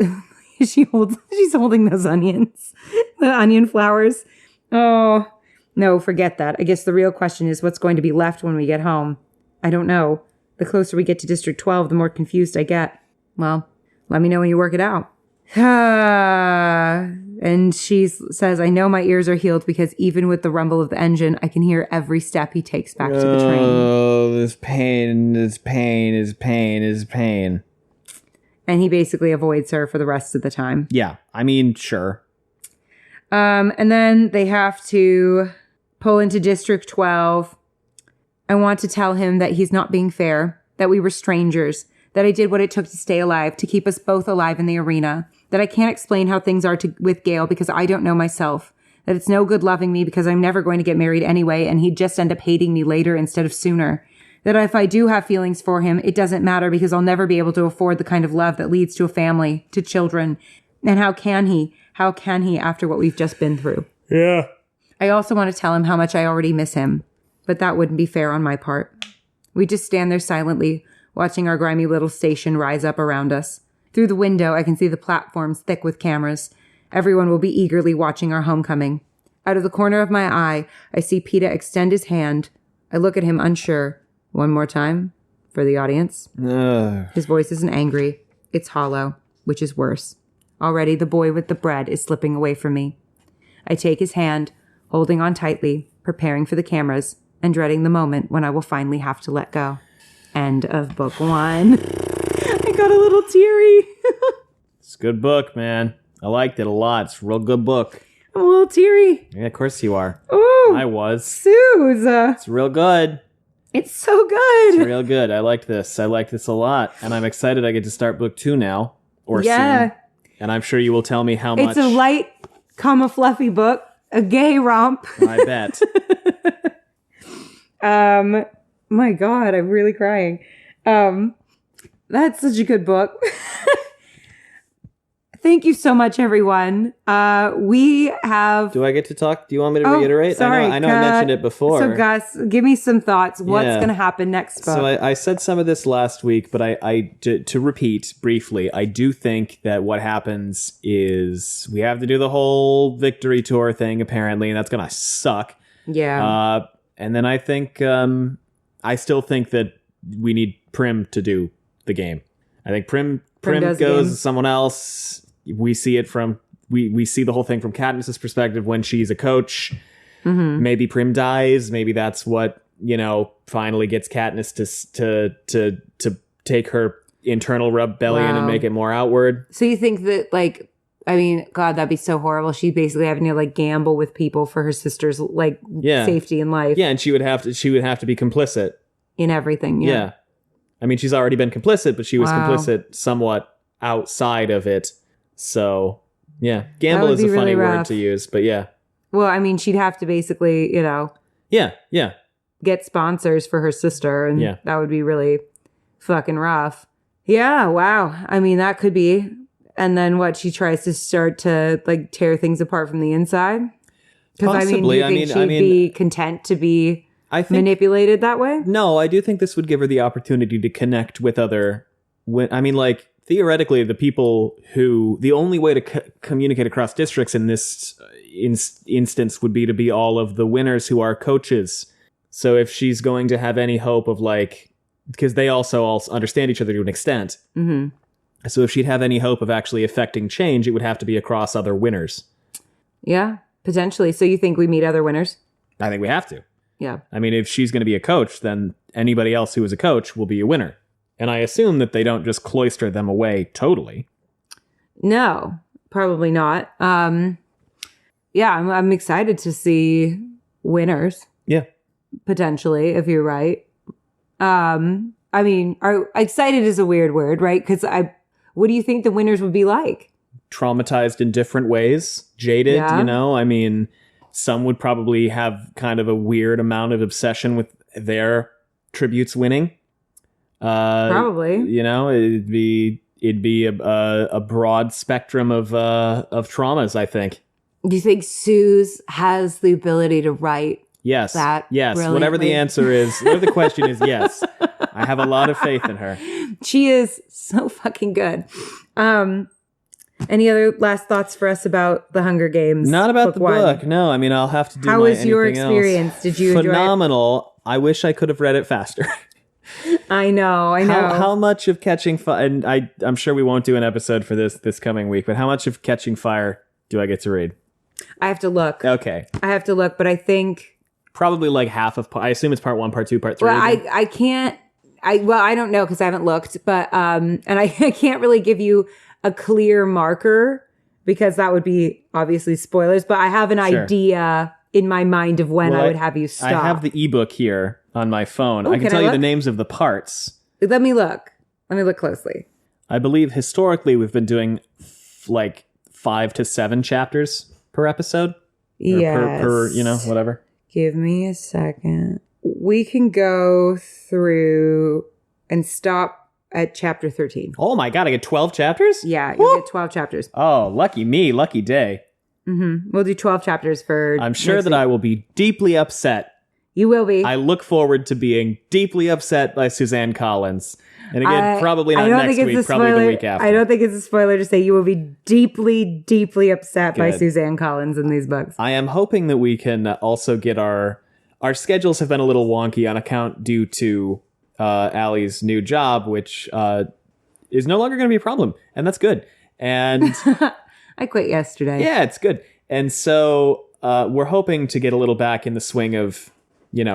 she's holding those onions. The onion flowers. Oh, no, forget that. I guess the real question is what's going to be left when we get home. I don't know. The closer we get to District 12, the more confused I get. Well, let me know when you work it out. And she says, "I know my ears are healed because even with the rumble of the engine, I can hear every step he takes back to the train." Oh, this pain, this pain, this pain, this pain. And he basically avoids her for the rest of the time. Yeah, I mean, sure. And then they have to pull into District 12. I want to tell him that he's not being fair, that we were strangers, that I did what it took to stay alive, to keep us both alive in the arena, that I can't explain how things are with Gale because I don't know myself, that it's no good loving me because I'm never going to get married anyway and he'd just end up hating me later instead of sooner. That if I do have feelings for him, it doesn't matter because I'll never be able to afford the kind of love that leads to a family, to children. And how can he? How can he after what we've just been through? Yeah. I also want to tell him how much I already miss him, but that wouldn't be fair on my part. We just stand there silently, watching our grimy little station rise up around us. Through the window, I can see the platforms thick with cameras. Everyone will be eagerly watching our homecoming. Out of the corner of my eye, I see Peeta extend his hand. I look at him unsure. One more time, for the audience. His voice isn't angry. It's hollow, which is worse. Already the boy with the bread is slipping away from me. I take his hand, holding on tightly, preparing for the cameras, and dreading the moment when I will finally have to let go. End of book 1. I got a little teary. It's a good book, man. I liked it a lot. It's a real good book. I'm a little teary. Yeah, of course you are. Ooh. I was. Suze. It's real good. It's so good. It's real good. I like this. I like this a lot. And I'm excited I get to start book 2 now. Or soon. And I'm sure you will tell me how much. It's a light, fluffy book. A gay romp. I bet. My God, I'm really crying. That's such a good book. Thank you so much, everyone. We have... Do I get to talk? Do you want me to reiterate? Sorry, I know I mentioned it before. So, Gus, give me some thoughts. What's going to happen next book? So I said some of this last week, but to repeat briefly, I do think that what happens is we have to do the whole victory tour thing, apparently, and that's going to suck. Yeah. And then I think... I still think that we need Prim to do the game. I think Prim goes to someone else. We see it from we see the whole thing from Katniss's perspective when she's a coach. Mm-hmm. Maybe Prim dies. Maybe that's what finally gets Katniss to take her internal rebellion and make it more outward. So you think that God, that'd be so horrible. She's basically having to gamble with people for her sister's safety in life. Yeah, and she would have to be complicit in everything. Yeah. I mean, she's already been complicit, but she was complicit somewhat outside of it. So, yeah, gamble is a funny word to use, but yeah. Well, I mean, she'd have to basically, Yeah. get sponsors for her sister, and that would be really fucking rough. Yeah, wow. I mean, that could be. And then what? She tries to start to tear things apart from the inside. Because possibly. I mean, she'd be content to be manipulated that way. No, I do think this would give her the opportunity to connect with other. Theoretically, the only way to communicate across districts in this instance would be to be all of the winners who are coaches. So if she's going to have any hope of because they also understand each other to an extent. Mm-hmm. So if she'd have any hope of actually affecting change, it would have to be across other winners. Yeah, potentially. So you think we meet other winners? I think we have to. Yeah. I mean, if she's going to be a coach, then anybody else who is a coach will be a winner. And I assume that they don't just cloister them away totally. No, probably not. Yeah, I'm excited to see winners. Yeah. Potentially, if you're right. I mean, excited is a weird word, right? Because what do you think the winners would be like? Traumatized in different ways, jaded, you know? I mean, some would probably have kind of a weird amount of obsession with their tributes winning. Probably. You know, it'd be a broad spectrum of traumas, I think. Do you think Suze has the ability to write? Yes. That yes. Whatever the answer is, whatever the question is, yes. I have a lot of faith in her. She is so fucking good. Any other last thoughts for us about the Hunger Games? Not about the book. One? No, I mean, I'll have to do How my was your anything experience? Else. Did you enjoy it? Phenomenal. I wish I could have read it faster. I know. How much of Catching Fire, and I'm sure we won't do an episode for this coming week, but how much of Catching Fire do I get to read? I have to look. Okay. I have to look, but I think... Probably like half of, I assume it's part 1, part 2, part 3. Well, I can't, I don't know because I haven't looked, but, and I can't really give you a clear marker because that would be obviously spoilers, but I have an idea in my mind of when I would have you stop. I have the ebook here on my phone. I can tell you the names of the parts. Let me look closely. I believe historically we've been doing like 5 to 7 chapters per episode. Yes. Per, whatever. Give me a second. We can go through and stop at chapter 13. Oh my God, I get 12 chapters? Yeah, you'll get 12 chapters. Oh, lucky me, lucky day. Mm-hmm. We'll do 12 chapters for I'm sure that I will be deeply upset. You will be. I look forward to being deeply upset by Suzanne Collins. And again, probably not next week, probably the week after. I don't think it's a spoiler to say you will be deeply, deeply upset by Suzanne Collins in these books. I am hoping that we can also get our schedules have been a little wonky on account due to Allie's new job, which is no longer going to be a problem. And that's good. And I quit yesterday. Yeah, it's good. And so we're hoping to get a little back in the swing of,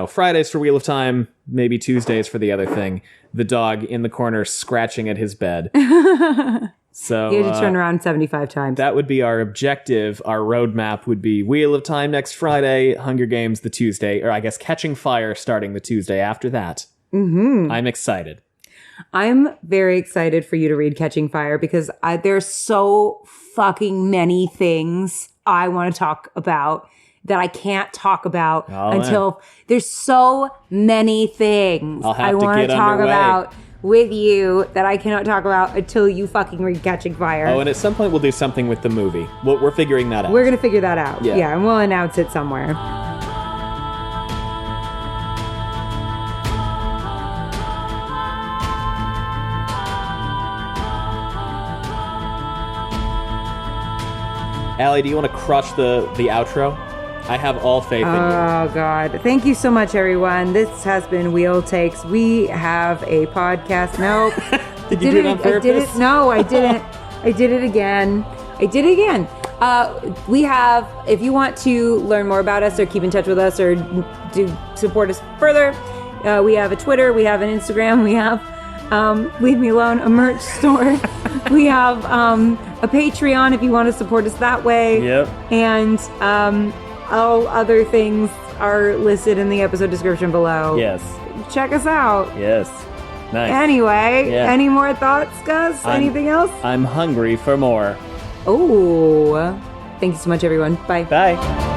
Fridays for Wheel of Time, maybe Tuesdays for the other thing. The dog in the corner scratching at his bed. So you had to turn around 75 times. That would be our objective. Our roadmap would be Wheel of Time next Friday, Hunger Games the Tuesday, or I guess Catching Fire starting the Tuesday after that. Mm-hmm. I'm excited. I'm very excited for you to read Catching Fire because there's so fucking many things I want to talk about that I can't talk about until there's so many things I want to talk about with you that I cannot talk about until you fucking read Catching Fire. Oh, and at some point we'll do something with the movie. We're figuring that out. We're going to figure that out. Yeah, and we'll announce it somewhere. Allie, do you want to crush the outro? I have all faith in you. Oh, God. Thank you so much, everyone. This has been Wheel Takes. We have a podcast. Nope. Did you do it on purpose? I did it. No, I didn't. I did it again. We have, if you want to learn more about us or keep in touch with us or support us further, we have a Twitter, we have an Instagram, we have Leave Me Alone, a merch store. We have a Patreon if you want to support us that way. Yep. And all other things are listed in the episode description below. Yes. Check us out. Yes. Nice. Anyway, any more thoughts, Gus? Anything else? I'm hungry for more. Oh. Thank you so much, everyone. Bye. Bye.